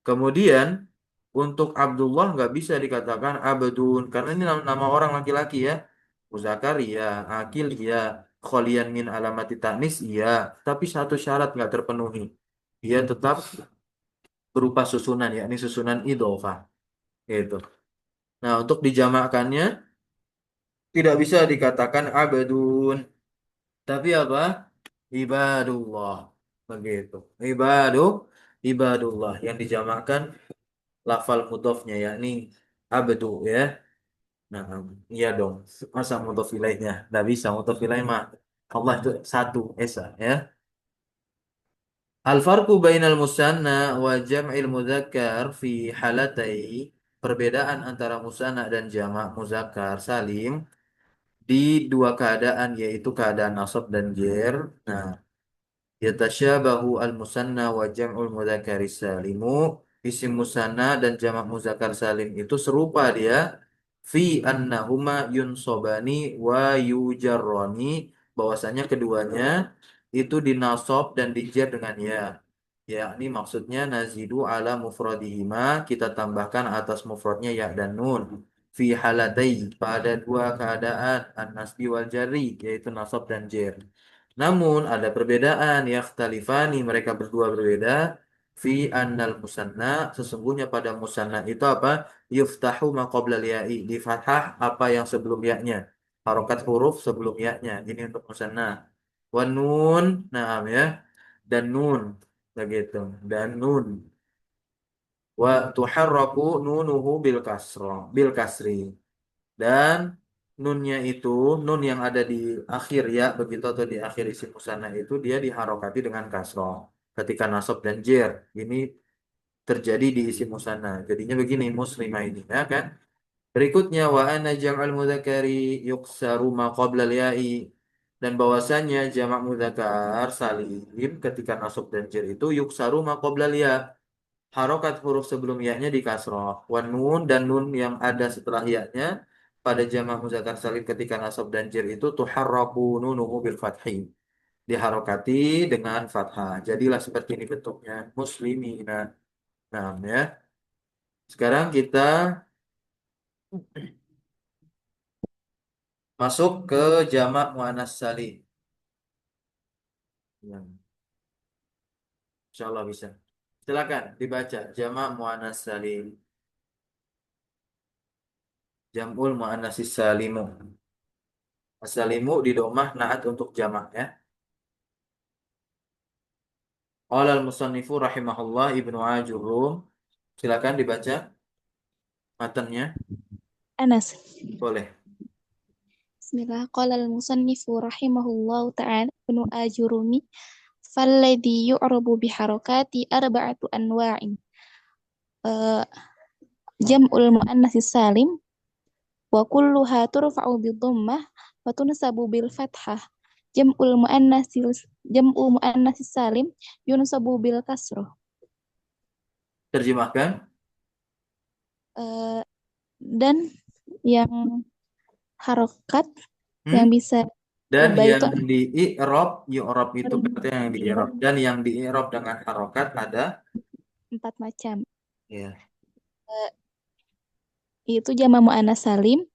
kemudian untuk Abdullah nggak bisa dikatakan abdun karena ini nama orang laki-laki ya. Muzakkar ya, akil ya, kholian min alamati tanis iya, tapi satu syarat nggak terpenuhi. Dia tetap berupa susunan, yakni susunan idhofah. Gitu. Nah, untuk dijamakkannya tidak bisa dikatakan abdun, tapi apa? Ibadullah. Begitu. Ibadullah yang dijamakkan lafal mudhofnya yakni abdu ya. Nah, iya dong. Masa mudhof ilaihnya? Nggak bisa mudhof ilaih mah. Allah itu satu esa ya. Al-farqu bainal musanna wa jam'il mudzakkar fi halatai, perbedaan antara musanna dan jamak muzakkar salim di dua keadaan, yaitu keadaan nasab dan jer. Nah, yatasyabahu al-musanna wa jam'ul mudzakkari salimu, isim musanna dan jamak muzakkar salim itu serupa dia fi annahuma yunsobani wa yujarroni, bahwasanya keduanya itu dinasab dan dijer dengan ya. Yakni maksudnya nazidu ala mufradihima, kita tambahkan atas mufradnya ya dan nun. Fi haladai, pada dua keadaan an-nasbi wal jarri, yaitu nasab dan jer. Namun ada perbedaan, yakhtalifani, mereka berdua berbeda. Fi annal musanna, sesungguhnya pada musanna itu apa? Yuftahu ma qabla ya'i, di fathah apa yang sebelum ya-nya. Harokat huruf sebelum ya-nya. Ini untuk musanna. Wa nun, naam ya. Dan nun, begitu. Dan nun. Wa tuharraku nunuhu bil kasri. Dan nunnya itu, nun yang ada di akhir ya, begitu, atau di akhir isim musanna itu, dia diharokati dengan kasroh ketika nasab dan jer. Ini terjadi di isim musanna. Jadinya begini, muslimah ini, ya kan? Berikutnya, wa anna jam'al mudzakkari yuksaru ma qabla ya'i, dan bahwasanya jamak mudzakkar salim ketika nasab dan jer itu yuksaru ma qabla ya, harokat huruf sebelum ya-nya di kasroh. Wan nun, dan nun yang ada setelah ya-nya pada jamak muzakkar salim ketika nasab dan jer itu tuharraku nunuhu bil fathi, diharokati dengan fathah. Jadilah seperti ini bentuknya, muslimina. Nah, ya. Sekarang kita masuk ke jamak muannas salim. Ya, insya Allah bisa. Silakan dibaca jamak muannas salim. Jamul muannatsis salimu. As-salimu di domah naat untuk jamak ya. Qala al-musannifu rahimahullah Ibnu Ajurum. Silakan dibaca matanya. Anas. Boleh. Bismillah. Qala al-musannifu rahimahullahu ta'ala Ibnu Ajurumi. Falladhi yu'rabu biharakati arba'atu anwa'in. Jam'ul muannatsis salim wa kulluha turfa'u bidhammah wa tunsabu bil fathah. Jam'ul muannatsis salim yunsabu bil kasrah. Terjemahkan. Dan yang harokat yang bisa Dan ubah yang itu di i'rab, i'rab itu katanya yang di i'rab. Dan yang di i'rab dengan harokat ada 4 macam. ya. Itu jamak muannats salim,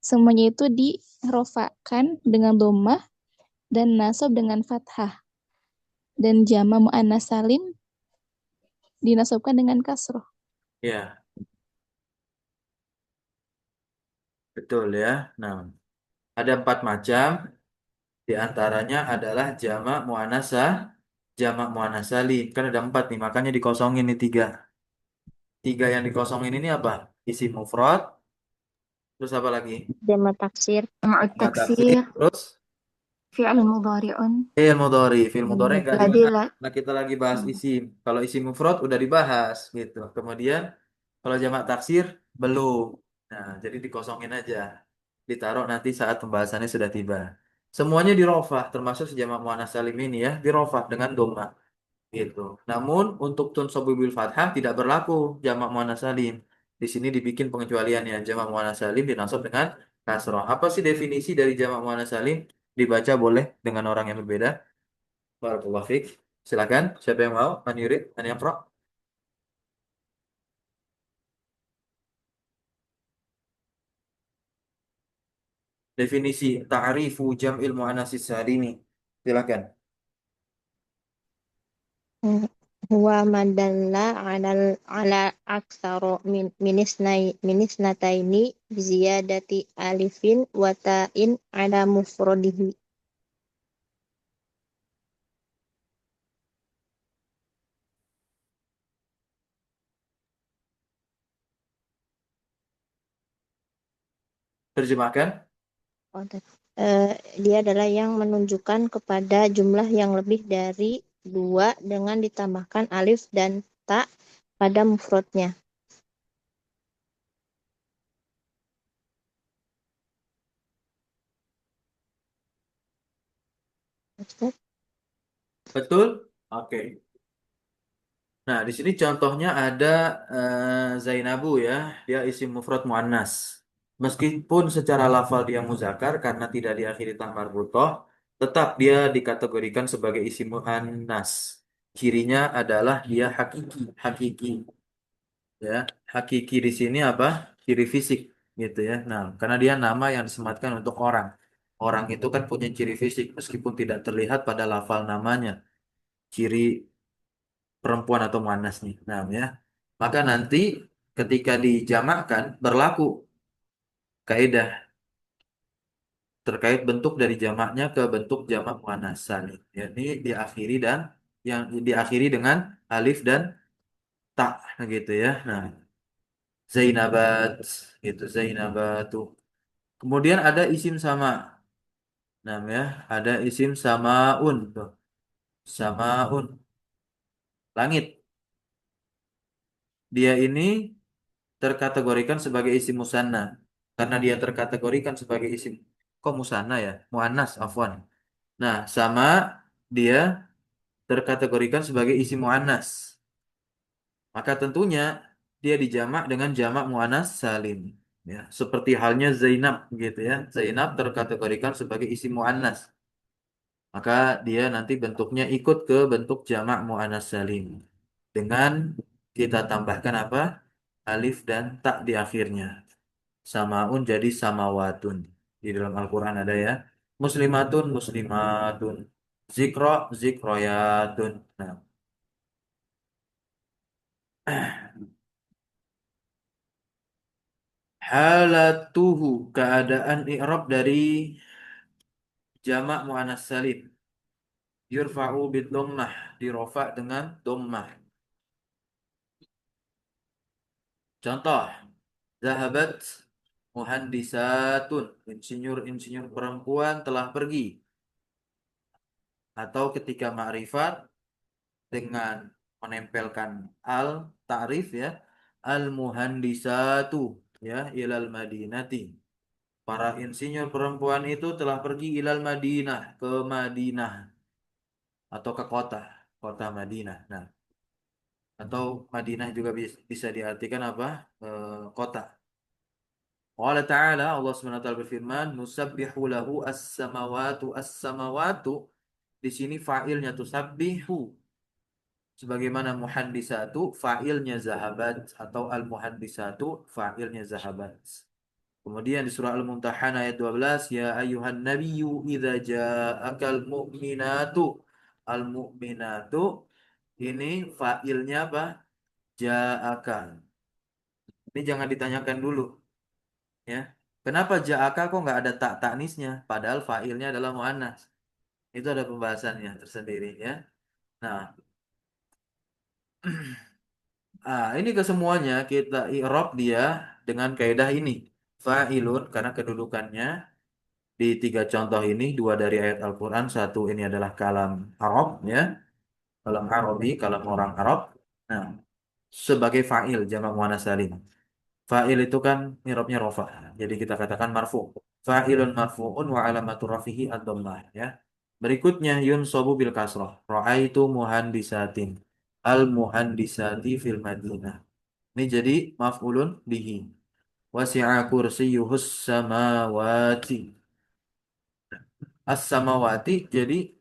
semuanya itu dirofakan dengan dhammah dan nasab dengan fathah. Dan jamak muannats salim dinasabkan dengan kasroh. Ya, betul ya. Nah, ada 4 macam. Di antaranya adalah jamak muannats salim. Kan ada 4 nih, makanya dikosongin nih 3. 3 yang dikosongin ini apa? Isim mufrad. Terus apa lagi? Jamak taksir. Jamak Jamak taksir. taksir, Terus fi'il mudhari'un, fi'il mudhari. Fi'il mudhari nggak tadi dibahas. lah. Nah, kita lagi bahas isim. Kalau isim mufrad udah dibahas gitu. Kemudian kalau jamak taksir belum. Nah, jadi dikosongin aja. Ditaruh nanti saat pembahasannya sudah tiba. Semuanya dirofah, termasuk si jamak muannats salim ini ya, dirofah dengan doma gitu. Namun untuk tunsabu bil fathah tidak berlaku jamak muannats salim. Di sini dibikin pengecualiannya. Jamak muannats salim dinasab dengan kasroh. Apa sih definisi dari jamak muannats salim? Dibaca boleh dengan orang yang berbeda. Barakallahu fiik. Silakan. Siapa yang mau? Man yurid? Man yaqra? Definisi ta'rifu jam'il muannatsis salimi. Silakan. Huwa madalla ala aksaro minisnataini ziyadati alifin wa ta'in ala mufrodihi. Terjemahkan. Dia adalah yang menunjukkan kepada jumlah yang lebih dari 2 dengan ditambahkan alif dan ta pada mufrodnya. Betul? Oke. Nah, di sini contohnya ada Zainabu ya, dia isim mufrad muannas. Meskipun secara lafal dia muzakkar karena tidak diakhiri ta marbutoh, tetap dia dikategorikan sebagai isim muannas. Cirinya adalah dia hakiki, hakiki ya. Hakiki di sini apa? Ciri fisik gitu ya. Nah, karena dia nama yang disematkan untuk orang. Orang itu kan punya ciri fisik meskipun tidak terlihat pada lafal namanya. Ciri perempuan atau muannas nih. Nah, ya. Maka nanti ketika dijamakkan berlaku kaidah terkait bentuk dari jamaknya ke bentuk jamak muannas salim. Ya, ini diakhiri dan yang diakhiri dengan alif dan ta gitu ya. Nah, Zainabat gitu Zainabatu. Kemudian ada isim sama. Nah, ya, ada isim samaun tuh. Samaun, langit. Dia ini terkategorikan sebagai isim musanna. Karena dia terkategorikan sebagai isim kok musanna ya? Muannas, afwan. Nah, sama dia terkategorikan sebagai isim muannas. Maka tentunya dia dijamak dengan jamak muannas salim. Ya, seperti halnya Zainab gitu ya. Zainab terkategorikan sebagai isim muannas. Maka dia nanti bentuknya ikut ke bentuk jamak muannas salim. Dengan kita tambahkan apa? Alif dan tak di akhirnya. Samaun jadi samawatun. Di dalam Al-Quran ada ya. Muslimatun, muslimatun. Zikro, zikroyatun. Nah, halatuhu, keadaan i'rab dari jamak muannas salim. Yurfa'u bid dhammah, dirofa dengan dhammah. Contoh, zahabat muhandisatun, insinyur-insinyur perempuan telah pergi. Atau ketika ma'rifat dengan menempelkan al ta'rif ya, al muhandisatu ya ilal madinati. Para insinyur perempuan itu telah pergi ilal Madinah, ke Madinah atau ke kota, kota Madinah. Nah, atau Madinah juga bisa diartikan apa? Kota. Allah Ta'ala, Allah SWT berfirman, Nusabbihu lahu as-samawatu as-samawatu. Di sini fa'ilnya tusabbihu. Sebagaimana muhandisatu, fa'ilnya zahabat. Atau al-muhandisatu, fa'ilnya zahabat. Kemudian di surah Al-Mumtahanah ayat 12, Ya ayuhan nabiyyu idza ja'akal mu'minatu. Al-mu'minatu, ini fa'ilnya apa? Ja'aka. Ini jangan ditanyakan dulu. Ya, kenapa ja'aka kok nggak ada tak taknisnya? Padahal fa'ilnya adalah mu'annas. Itu ada pembahasannya tersendiri ya. Nah, ini kesemuanya kita i'rab dia dengan kaidah ini. Fa'ilun karena kedudukannya di tiga contoh ini, dua dari ayat Al-Quran, satu ini adalah kalam Arab ya, kalam Arabi, kalam orang Arab. Nah, sebagai fa'il jamak muannas salim. Fa'il itu kan i'rabnya rofa. Jadi kita katakan marfu. Fa'ilun marfu'un wa alamatu rafihi ad-dhammah ya. Berikutnya yunsabu bil kasrah. Ra'aitu muhandisatin. Al muhandisati fil Madinah. Ini jadi maf'ulun bihi. Wasi'a kursiyyuhus samawati. As-samawati jadi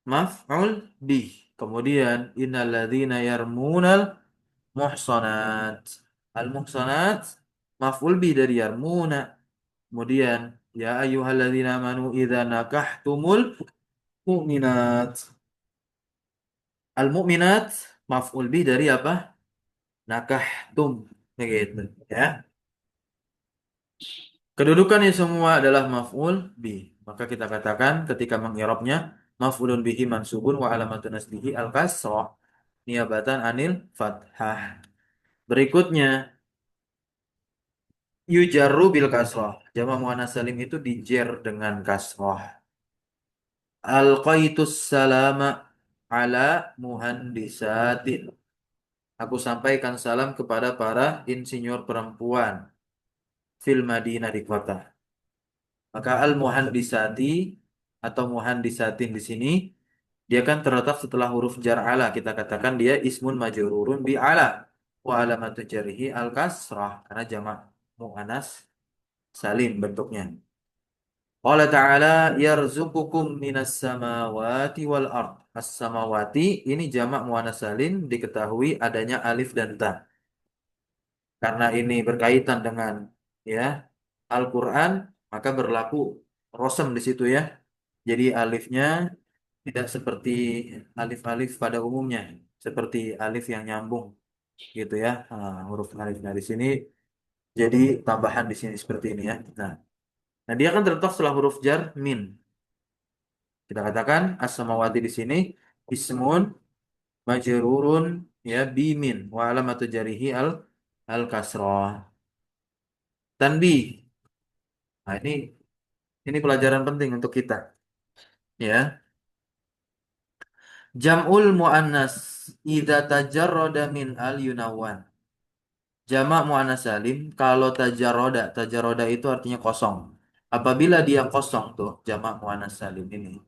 maf'ul bih. Kemudian innalladzina yarmunal muhsanat. Al-muhsanat maf'ul bih dari yarmuna. Kemudian ya ayyuhalladzina amanu idza nakahtumul mu'minat. Al-mu'minat maf'ul bih dari apa? Nakahtum. Begitu ya. Kedudukannya semua adalah maf'ul bih. Maka kita katakan ketika mengirabnya maf'ulun bihi mansubun wa alamatun nasbihi al-kasrah niabatan anil fathah. Berikutnya yujarru bil kasrah. Jama' muannas salim itu dijer dengan kasrah. Alqaitus salama ala muhandisatin. Aku sampaikan salam kepada para insinyur perempuan fil Madinah di kota. Maka al muhandisati atau muhandisatin di sini Dia kan terletak setelah huruf jar ala. Kita katakan dia ismun majrurun bi ala. Wa alamatu jarhi al kasrah. Karena jamak mu'anas salim bentuknya. Allah Ta'ala yarzuqukum minas samawati wal ard. As-samawati ini jamak muannas salim diketahui adanya alif dan ta. Karena ini berkaitan dengan ya Al-Qur'an, maka berlaku rosem di situ ya. Jadi alifnya tidak seperti alif-alif pada umumnya, seperti alif yang nyambung gitu ya. Huruf alif. Nah, di sini jadi tambahan di sini seperti ini ya. Nah, dia kan terletak setelah huruf jar min. Kita katakan as-samawati di sini ismun majrurun ya bimin wa alamatu jarihi al kasrah. Tanbih. Nah, ini pelajaran penting untuk kita ya. Jam'ul muannas idza tajarrada min al yunawan. Jamak muannas salim kalau tajarroda itu artinya kosong. Apabila dia kosong tuh jamak muannas salim ini,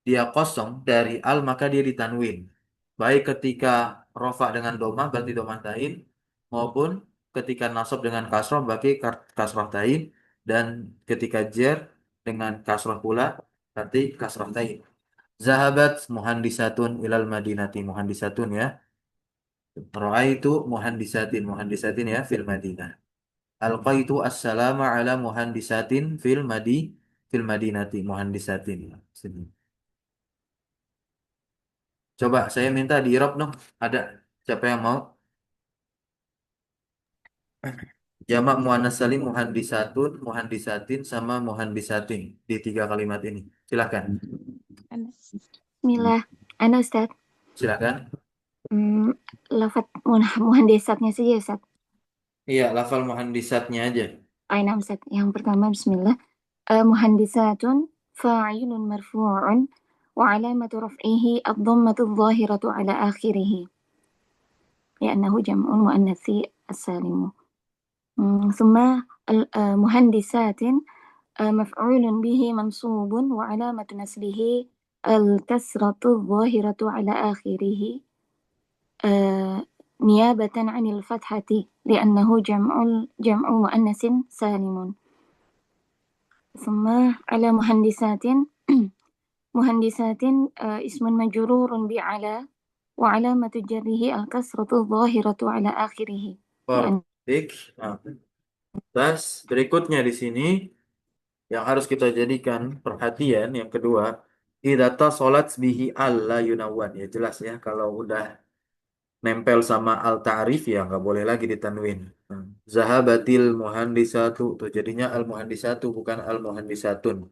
dia kosong dari al maka dia ditanwin. Baik ketika rofa dengan domah berarti domah tain, maupun ketika nasab dengan kasroh berarti kasroh tain, dan ketika jer dengan kasroh pula berarti kasroh tain. Zahabat muhandisatun ilal madinati, muhandisatun ya. Ra'aitu muhandisatin ya fil Madinah. Alqaitu assalamu ala muhandisatin fil madinati, muhandisatin. Sini. Coba saya minta di Irab dong. Ada siapa yang mau? Jamak muannas salim muhandisatun, muhandisatin sama muhandisatin di 3 kalimat ini. Silakan. Bismillah. Ana Ustaz. Silakan. Lafaz muhandisatnya saja Ustaz. Iya, lafal muhandisatnya aja. Aina Ustaz. Yang pertama Bismillah. Muhandisatun fa'ilun marfu'un wa alamatu raf'ihi ad-dhammatu adh-dhahiratu ala akhirih. لأنه جمع مؤنث السالم. ثم مهندسات مفعول به منصوب وعلامة نسبه الكسرة الظاهرة على آخره نيابة عن الفتحة لأنه جمع مؤنث سالم. ثم على مهندسات اسم مجرور بعلى وعلامة جره الكسرة الظاهرة على آخره. Baik. Nah, terus berikutnya di sini yang harus kita jadikan perhatian yang kedua, idza salat bihi alla yunawan. Ya jelas ya kalau udah nempel sama al ta'rif ya nggak boleh lagi ditanwin. Zahabatil muhandisatu tuh jadinya al muhandisatu bukan al muhandisatun.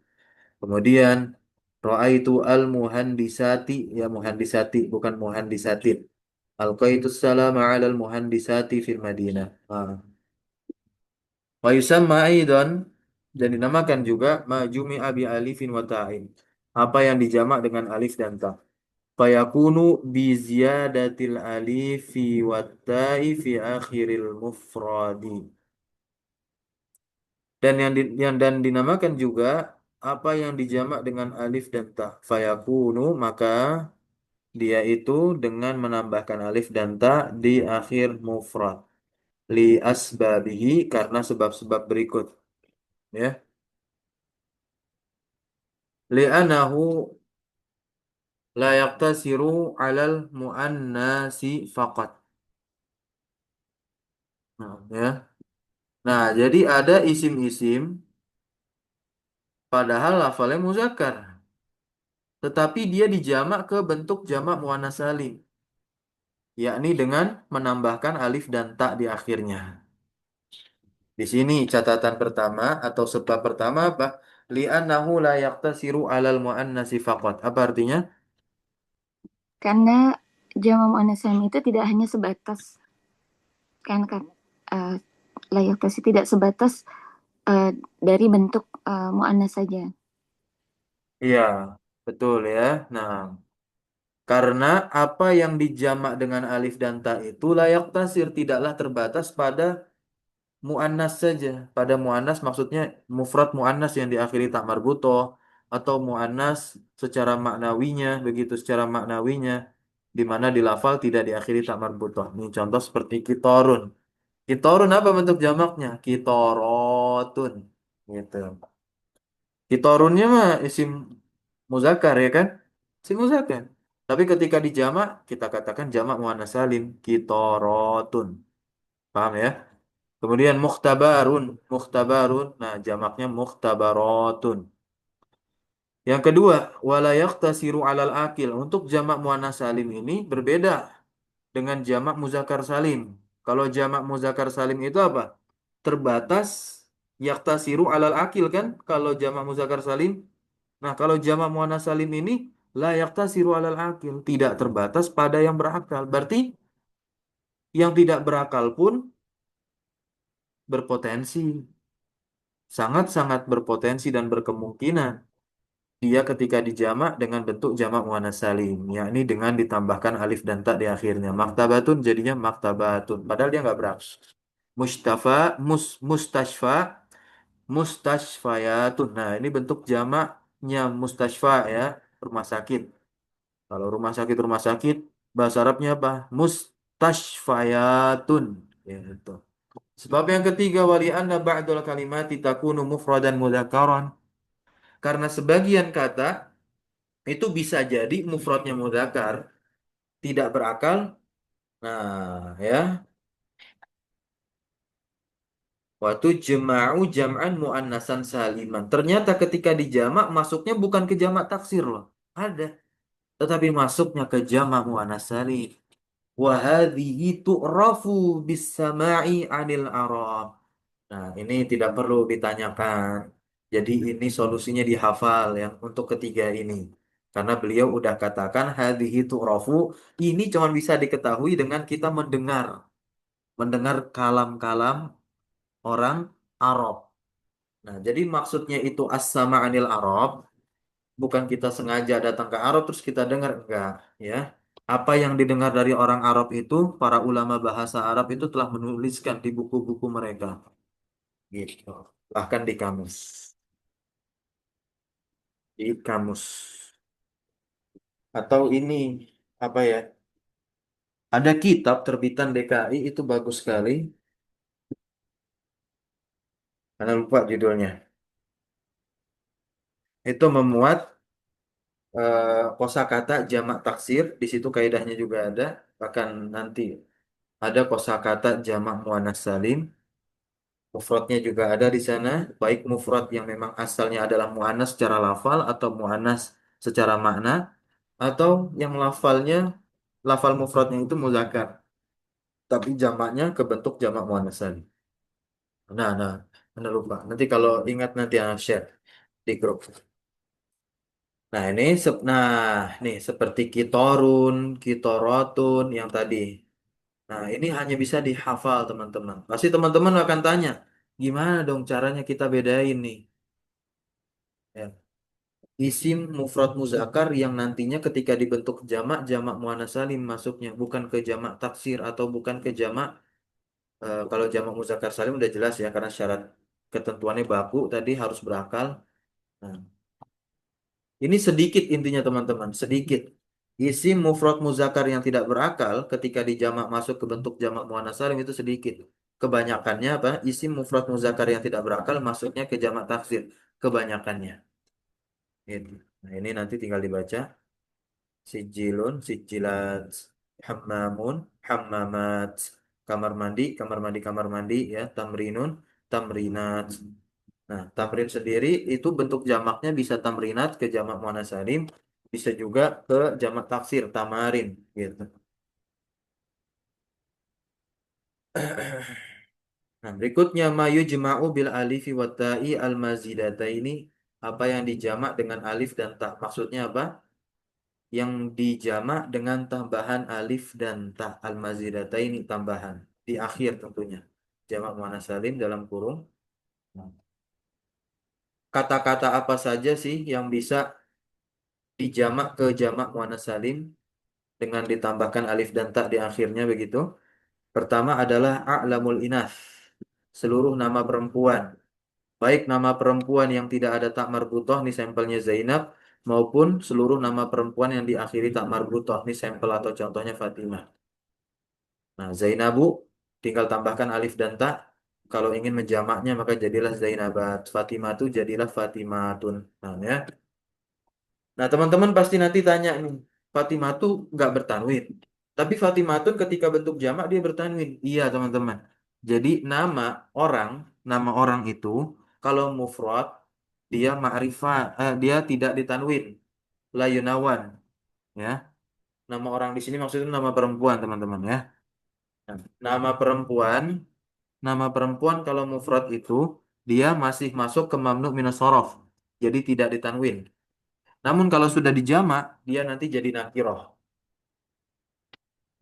Kemudian ra'aitu al muhandisati ya muhandisati bukan muhandisatin. Alqaitus salama 'alal muhandisati fil Madinah. Wa yusamma aidan dan dinamakan juga ma jumi'a bi alifin wa ta'in. Apa yang dijamak dengan alif dan ta. Fayakunu bi ziyadatil alifi wa ta'i fi akhiril mufradi. Dan dan dinamakan juga apa yang dijamak dengan alif dan ta. Fayakunu maka dia itu dengan menambahkan alif dan ta di akhir mufrad. Li asbabihi karena sebab-sebab berikut. Ya. Li'anahu la yaqtasiru 'alal muannasi faqat. Nah, ya. Nah, jadi ada isim-isim padahal lafalnya muzakkar, tetapi dia dijamak ke bentuk jamak muannas salim, yakni dengan menambahkan alif dan ta di akhirnya. Di sini catatan pertama atau sebab pertama apa? Li'annahu la yaqtasiru 'alal muannasi faqat. Apa artinya? Karena jamak muannas salim itu tidak hanya sebatas layak tasi tidak sebatas dari bentuk muannas saja. Iya, betul ya. Nah, karena apa yang dijamak dengan alif dan ta itu layak tasir tidaklah terbatas pada muannas saja. Pada muannas maksudnya mufrad muannas yang diakhiri tak marbutoh atau muannas secara maknawinya, begitu secara maknawinya, di mana di lafal tidak diakhiri tak marbutah. Ini contoh seperti kitorun. Kitorun apa bentuk jamaknya? Kitorotun. Gitu. Kitorunnya mah isim muzakkar ya kan? Isim muzakkar. Tapi ketika dijamak, kita katakan jamak muannas salim. Kitorotun. Paham ya? Kemudian mukhtabarun. Mukhtabarun. Nah, jamaknya mukhtabarotun. Yang kedua, wala yaqtasiru alal akil. Untuk jamak muannas salim ini berbeda dengan jamak muzakkar salim. Kalau jamak muzakkar salim itu apa? Terbatas yaktasiru alal akil kan? Kalau jamak muzakkar salim. Nah, kalau jamak muannas salim ini la yaktasiru alal akil, tidak terbatas pada yang berakal. Berarti yang tidak berakal pun berpotensi, sangat-sangat berpotensi dan berkemungkinan dia ketika dijamak dengan bentuk jamak muannas salim, yakni dengan ditambahkan alif dan ta di akhirnya. Maktabatun jadinya maktabatun, padahal dia nggak berakal. Mustafa, mustashfa, mustashfayatun. Nah, ini bentuk jamaknya mustashfa ya, rumah sakit. Kalau rumah sakit, bahasa Arabnya apa? Mustashfayatun. Ya, itu. Sebab yang ketiga, wali anna ba'dul kalimati takunu mufradan mudzakkaran. Karena sebagian kata itu bisa jadi mufradnya mudzakkar, tidak berakal. Nah, ya. Waktu jema'u jam'an mu'annasan saliman. Ternyata ketika dijamak masuknya bukan ke jamak taksir loh. Ada. Tetapi masuknya ke jamak mu'annas salim. Wa hadhihi tu'rafu bis-sama'i 'anil Arab. Nah, ini tidak perlu ditanyakan. Jadi ini solusinya dihafal yang untuk ketiga ini. Karena beliau udah katakan hadhihi tu'rafu, ini cuma bisa diketahui dengan kita mendengar kalam-kalam orang Arab. Nah, jadi maksudnya itu as-sama'anil Arab, bukan kita sengaja datang ke Arab terus kita dengar, enggak, ya. Apa yang didengar dari orang Arab itu, para ulama bahasa Arab itu telah menuliskan di buku-buku mereka. Gitu. Bahkan di kamus. Di kamus. Atau ini, apa ya? Ada kitab terbitan DKI itu bagus sekali. Karena lupa judulnya. Itu memuat kosakata jamak taksir. Di situ kaidahnya juga ada. Bahkan nanti ada kosakata jamak muannas salim. Mufradnya juga ada di sana, baik mufrad yang memang asalnya adalah muannas secara lafal atau muannas secara makna, atau yang lafal mufradnya itu muzakkar, tapi jamaknya ke bentuk jamak muannas salim. Nah, Anda lupa. Nanti kalau ingat nanti Anda share di grup. Nah, nih seperti kitorun, kitorotun yang tadi. Nah, ini hanya bisa dihafal teman-teman. Pasti teman-teman akan tanya, gimana dong caranya kita bedain nih? Ya. Isim mufrad muzakkar yang nantinya ketika dibentuk jamak, jamak muannas salim masuknya, bukan ke jamak taksir atau bukan ke jamak. Kalau jamak muzakkar salim udah jelas ya, karena syarat ketentuannya baku tadi harus berakal. Nah, ini sedikit intinya teman-teman, sedikit. Isim mufrad muzakkar yang tidak berakal ketika dijamak masuk ke bentuk jamak muannas salim itu sedikit. Kebanyakannya apa? Isim mufrad muzakkar yang tidak berakal masuknya ke jamak taksir. Kebanyakannya. Gitu. Nah, ini nanti tinggal dibaca. Sijilun, sijilat, hammamun, hammamat, kamar mandi ya, tamrinun, tamrinat. Nah, tamrin sendiri itu bentuk jamaknya bisa tamrinat ke jamak muannas salim, bisa juga ke jamak taksir, tamarin gitu. Nah, berikutnya mayu jema'u bil alifi wa ta'i al mazidataini, apa yang dijamak dengan alif dan ta. Maksudnya apa? Yang dijamak dengan tambahan alif dan ta, al mazidataini, tambahan di akhir tentunya. Jamak muannas salim dalam kurung. Kata-kata apa saja sih yang bisa dijamak ke jamak muannas salim dengan ditambahkan alif dan ta di akhirnya begitu? Pertama adalah a'lamul inas, seluruh nama perempuan. Baik nama perempuan yang tidak ada tak marbutoh, ini sampelnya Zainab, maupun seluruh nama perempuan yang diakhiri tak marbutoh, ini sampel atau contohnya Fatimah. Nah, Zainabu tinggal tambahkan alif dan ta. Kalau ingin menjamaknya maka jadilah Zainabat. Fatimah itu jadilah Fatimatun. Nah, ya. Nah, teman-teman pasti nanti tanya nih, Fatimah itu nggak bertanwin. Tapi Fatimatun ketika bentuk jamak dia bertanwin. Iya, teman-teman. Jadi orang, nama orang itu kalau mufrad dia ma'rifah, dia tidak ditanwin, la yunawan, ya. Nama orang di sini maksudnya nama perempuan, teman-teman ya. Nah, nama perempuan kalau mufrad itu dia masih masuk ke mamnu minas shorof. Jadi tidak ditanwin. Namun kalau sudah dijamak, dia nanti jadi nakiroh.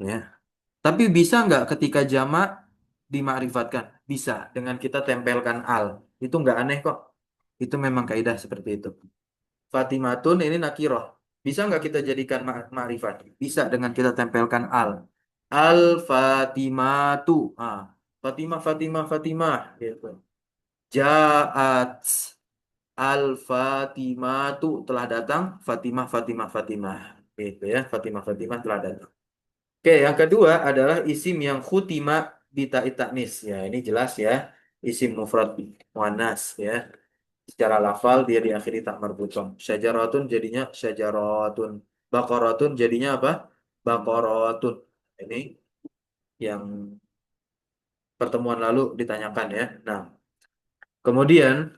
Ya. Tapi bisa nggak ketika jamak dimakrifatkan? Bisa, dengan kita tempelkan al. Itu nggak aneh kok. Itu memang kaidah seperti itu. Fatimatun ini nakiroh. Bisa nggak kita jadikan ma'rifat? Bisa dengan kita tempelkan al. Al-Fatimatu. Ah, Fatimah, Fatimah, Fatimah. Gitu. Ja'at Al-Fatimatu telah datang. Fatimah, Fatimah, Fatimah. Gitu ya. Fatimah, Fatimah telah datang. Oke, yang kedua adalah isim yang khutima bita itaknis. Ya, ini jelas ya. Isim mufrad muannas ya. Secara lafal dia diakhiri tak marbuton. Syajaratun jadinya syajaratun. Baqaratun jadinya apa? Baqaratun. Ini yang pertemuan lalu ditanyakan ya. Nah, kemudian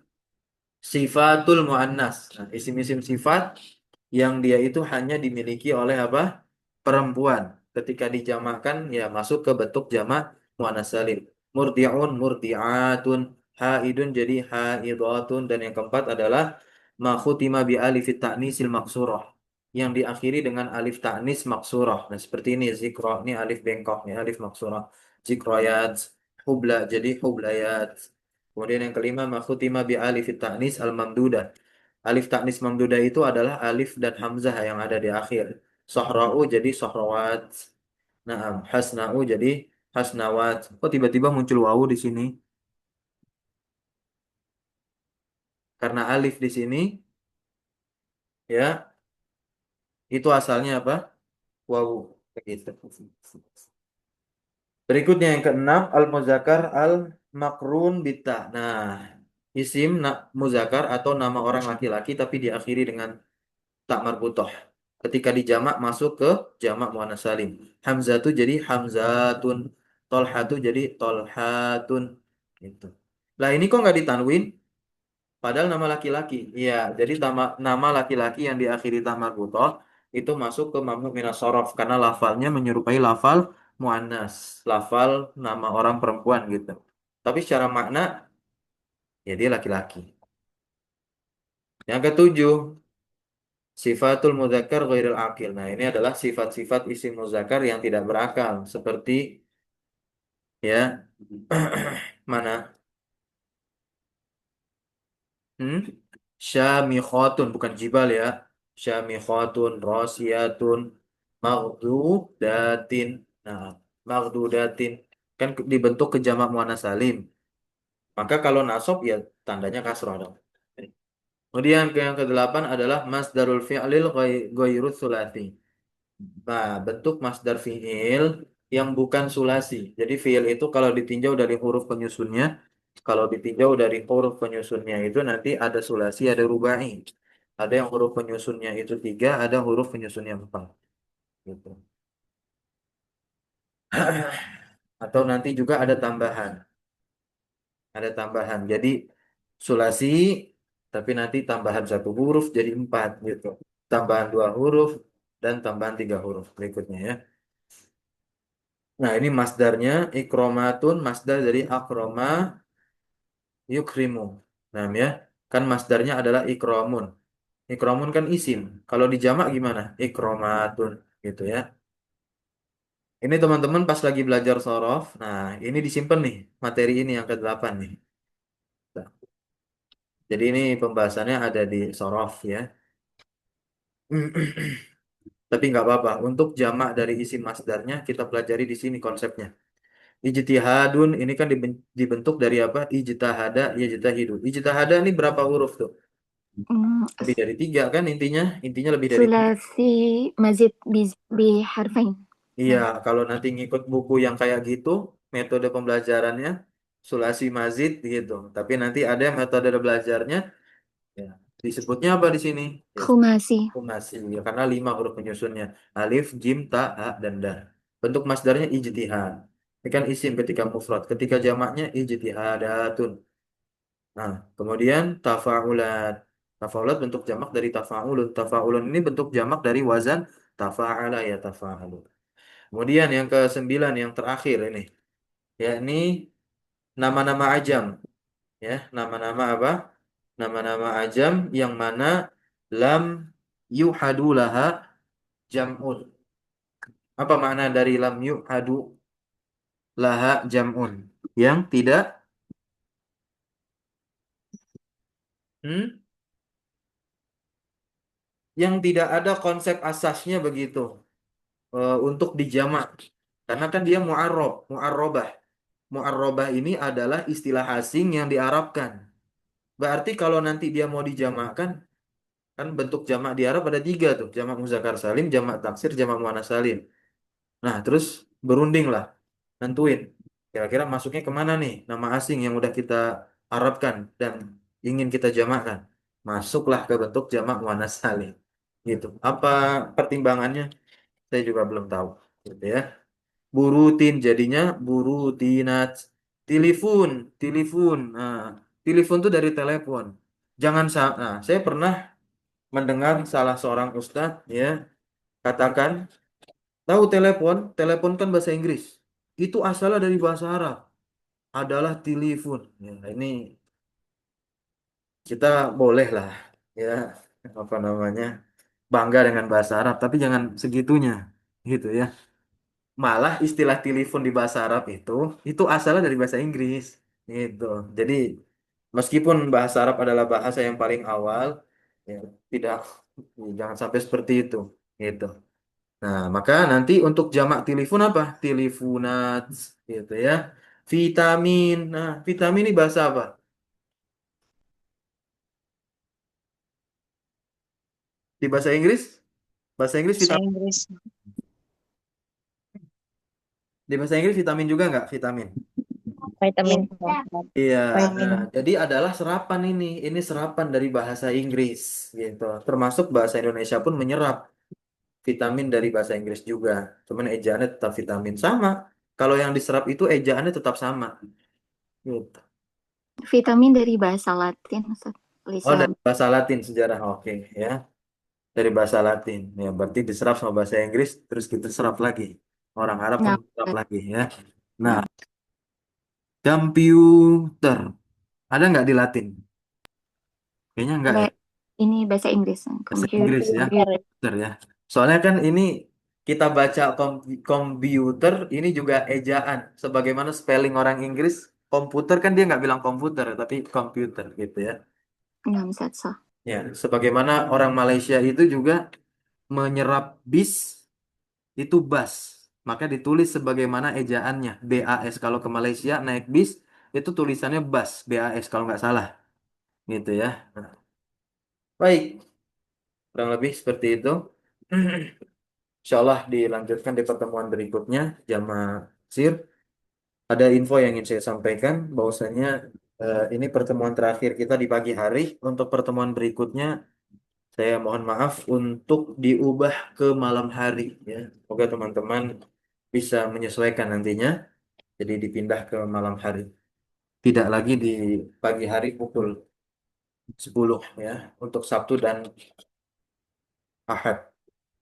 sifatul muannas. Nah, isim-isim sifat yang dia itu hanya dimiliki oleh apa? Perempuan. Ketika dijamakkan ya masuk ke bentuk jamak muannas salim. Murdi'un, murdi'atun, haidun jadi haidatun, dan yang keempat adalah ma khutima bi alif ta'nisil maksurah. Yang diakhiri dengan alif ta'nis maksurah. Nah, seperti ini zikra, ini alif bengkok, ini alif maksurah. Zikrayat, hubla jadi hublayat. Kemudian yang kelima ma khutima bi alif ta'nis al mamdudah. Alif taknis mamdudah itu adalah alif dan hamzah yang ada di akhir. Sohra'u jadi sohrawat. Naam, hasna'u jadi hasnawat. Oh, tiba-tiba muncul wawu di sini. Karena alif di sini, ya, itu asalnya apa? Wawu. Begitu. Berikutnya yang keenam, al-muzakkar al-makrun bita. Nah, isim muzakkar atau nama orang laki-laki tapi diakhiri dengan tak marbutoh. Ketika dijamak masuk ke jamak muannas salim. Hamzah itu jadi hamzatun. Tolha itu jadi tolhatun. Gitu. Lah ini kok nggak ditanwin? Padahal nama laki-laki. Iya, jadi nama laki-laki yang diakhiri tak marbutoh itu masuk ke mamnu minas shorof karena lafalnya menyerupai lafal muannas, lafal nama orang perempuan gitu. Tapi secara makna ya dia laki-laki. Yang ketujuh, sifatul mudzakkar ghairil aqil. Nah, ini adalah sifat-sifat isim muzakkar yang tidak berakal seperti ya mana? Hmm? Syamikhatun bukan jibal ya. Syamikhatun, rosiyatun, maghdudatin. Nah, maghdudatin kan dibentuk ke jamak muannas salim. Maka kalau nasab ya tandanya kasroh dong. Kemudian yang kedelapan adalah masdarul fi'lil ghairu tsulati. Nah, bentuk masdar fi'il yang bukan sulasi. Jadi fi'il itu kalau ditinjau dari huruf penyusunnya, kalau ditinjau dari huruf penyusunnya itu nanti ada sulasi, ada rubai. Ada yang huruf penyusunnya itu tiga, ada huruf penyusunnya empat. Gitu. Atau nanti juga ada tambahan. Ada tambahan. Jadi sulasi, tapi nanti tambahan satu huruf jadi empat gitu. Tambahan dua huruf dan tambahan tiga huruf berikutnya ya. Nah, ini masdarnya ikromatun, masdar dari akroma yukrimu. Nah, ya, kan masdarnya adalah ikromun. Ikromun kan isim. Kalau dijamak gimana? Ikromatun, gitu ya. Ini teman-teman pas lagi belajar sorof, nah ini disimpan nih, materi ini yang ke-8 nih. Nah, jadi ini pembahasannya ada di sorof ya. Tapi nggak apa-apa. Untuk jamak dari isim masdarnya kita pelajari di sini konsepnya. Ijtihadun ini kan dibentuk dari apa? Ijtahada, yajtahidu. Ijtahada ini berapa huruf tuh? Lebih dari 3 kan intinya? Intinya lebih dari 3. ثلاثي مزيد بحرفين. Iya, kalau nanti ngikut buku yang kayak gitu, metode pembelajarannya sulasi mazid gitu. Tapi nanti ada yang metode belajarnya, ya, disebutnya apa di sini? Ya, خماسي. Khumasi, ya, karena 5 huruf penyusunnya. Alif, jim, ta, ha, dan dal. Bentuk masdarnya ijtihad. Ini kan isim ketika mufrad. Ketika jamaknya ijtihadatun. Nah, kemudian tafa'ulat. Tafa'ulat bentuk jamak dari tafa'ulun. Tafa'ulun ini bentuk jamak dari wazan tafa'ala ya tafa'alun. Kemudian yang ke-9 yang terakhir ini, yakni nama-nama ajam, ya, nama-nama apa? Nama-nama ajam yang mana lam yuhadu laha jam'un. Apa makna dari lam yuhadu laha jam'un? Yang tidak hmm? Yang tidak ada konsep asasnya begitu untuk dijamak. Karena kan dia mu'arrob, mu'arrobah. Mu'arrobah ini adalah istilah asing yang diarabkan. Berarti kalau nanti dia mau dijamakkan, kan bentuk jamak di Arab ada 3 tuh. Jamak muzakkar salim, jamak taksir, jamak muannas salim. Nah, terus berunding lah. Nentuin. Kira-kira masuknya kemana nih? Nama asing yang udah kita Arabkan dan ingin kita jamakkan. Masuklah ke bentuk jamak muannas salim. Gitu. Apa pertimbangannya? Saya juga belum tahu. Gitu ya. Burutin jadinya burutinat. Telepon, telepon. Nah, telepon itu dari telepon. Jangan nah, saya pernah mendengar salah seorang ustadz ya katakan, tahu telepon, telepon kan bahasa Inggris. Itu asalnya dari bahasa Arab, adalah telepon. Ya, ini kita boleh lah ya apa namanya bangga dengan bahasa Arab, tapi jangan segitunya gitu ya. Malah istilah telepon di bahasa Arab itu asalnya dari bahasa Inggris gitu. Jadi meskipun bahasa Arab adalah bahasa yang paling awal, ya, tidak jangan sampai seperti itu gitu. Nah, maka nanti untuk jamak telepon apa? Telefonat gitu ya. Vitamin. Nah, vitamin ini bahasa apa? Di bahasa Inggris? Bahasa Inggris Bahasa vitamin. Inggris. Di bahasa Inggris vitamin juga nggak? Vitamin. Vitamin. Iya, Vitamin. nah, jadi adalah serapan ini. Ini serapan dari bahasa Inggris gitu. Termasuk bahasa Indonesia pun menyerap vitamin dari bahasa Inggris juga. Cuman ejaannya tetap vitamin sama. Kalau yang diserap itu ejaannya tetap sama. Gitu. Vitamin dari bahasa Latin, Ustaz. Oh, Lisa. dari bahasa Latin sejarah. Oke, ya. Dari bahasa Latin. Ya, berarti diserap sama bahasa Inggris, terus kita serap lagi. Orang Arab pun Nah, serap lagi ya. Nah, komputer. Ada nggak di Latin? Kayaknya nggak ya. ini bahasa Inggris. Bahasa Computer. Inggris ya. Komputer ya. Soalnya kan ini kita baca komputer, ini juga ejaan. Sebagaimana spelling orang Inggris, komputer kan dia nggak bilang komputer, tapi komputer gitu ya. Nah, Ustaz. Ya, sebagaimana orang Malaysia itu juga menyerap bis itu bus. Maka ditulis sebagaimana ejaannya, BAS. Kalau ke Malaysia naik bis, itu tulisannya bus, BAS kalau nggak salah. Gitu ya. Nah, baik, kurang lebih seperti itu. Insya Allah dilanjutkan di pertemuan berikutnya, jamaah sir. Ada info yang ingin saya sampaikan, bahwasanya ini pertemuan terakhir kita di pagi hari. Untuk pertemuan berikutnya, saya mohon maaf untuk diubah ke malam hari. Ya. Semoga teman-teman bisa menyesuaikan nantinya. Jadi dipindah ke malam hari. Tidak lagi di pagi hari pukul 10 ya. Untuk Sabtu dan Ahad.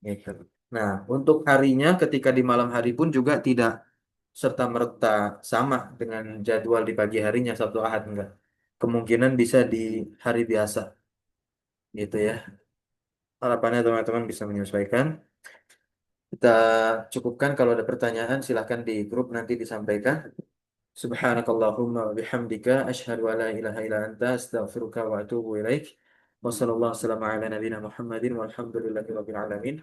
Gitu. Nah, untuk harinya ketika di malam hari pun juga tidak serta-merta sama dengan jadwal di pagi harinya Sabtu Ahad enggak. Kemungkinan bisa di hari biasa. Gitu ya. Harapannya teman-teman bisa menyesuaikan. Kita cukupkan kalau ada pertanyaan silahkan di grup nanti disampaikan. Subhanakallahumma wa bihamdika asyhadu an la ilaha illa anta astaghfiruka wa atubu ilaik. Wassallallahu wasallam ala nabiyyina Muhammadin walhamdulillahi rabbil alamin.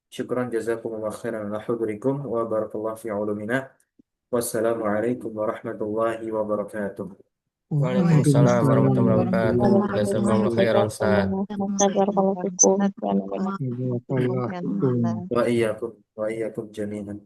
Syukran jazakumullah khairan ala hudurikum wa barakallahu fi ulumina. Wassalamualaikum warahmatullahi wabarakatuh. Waalaikumsalam warahmatullahi wabarakatuh. Waalaikumsalam Jazakumullah khairan, Ustaz. Barakallahu fikum. Jazakallah khairan. Wa iyyakum jami'an.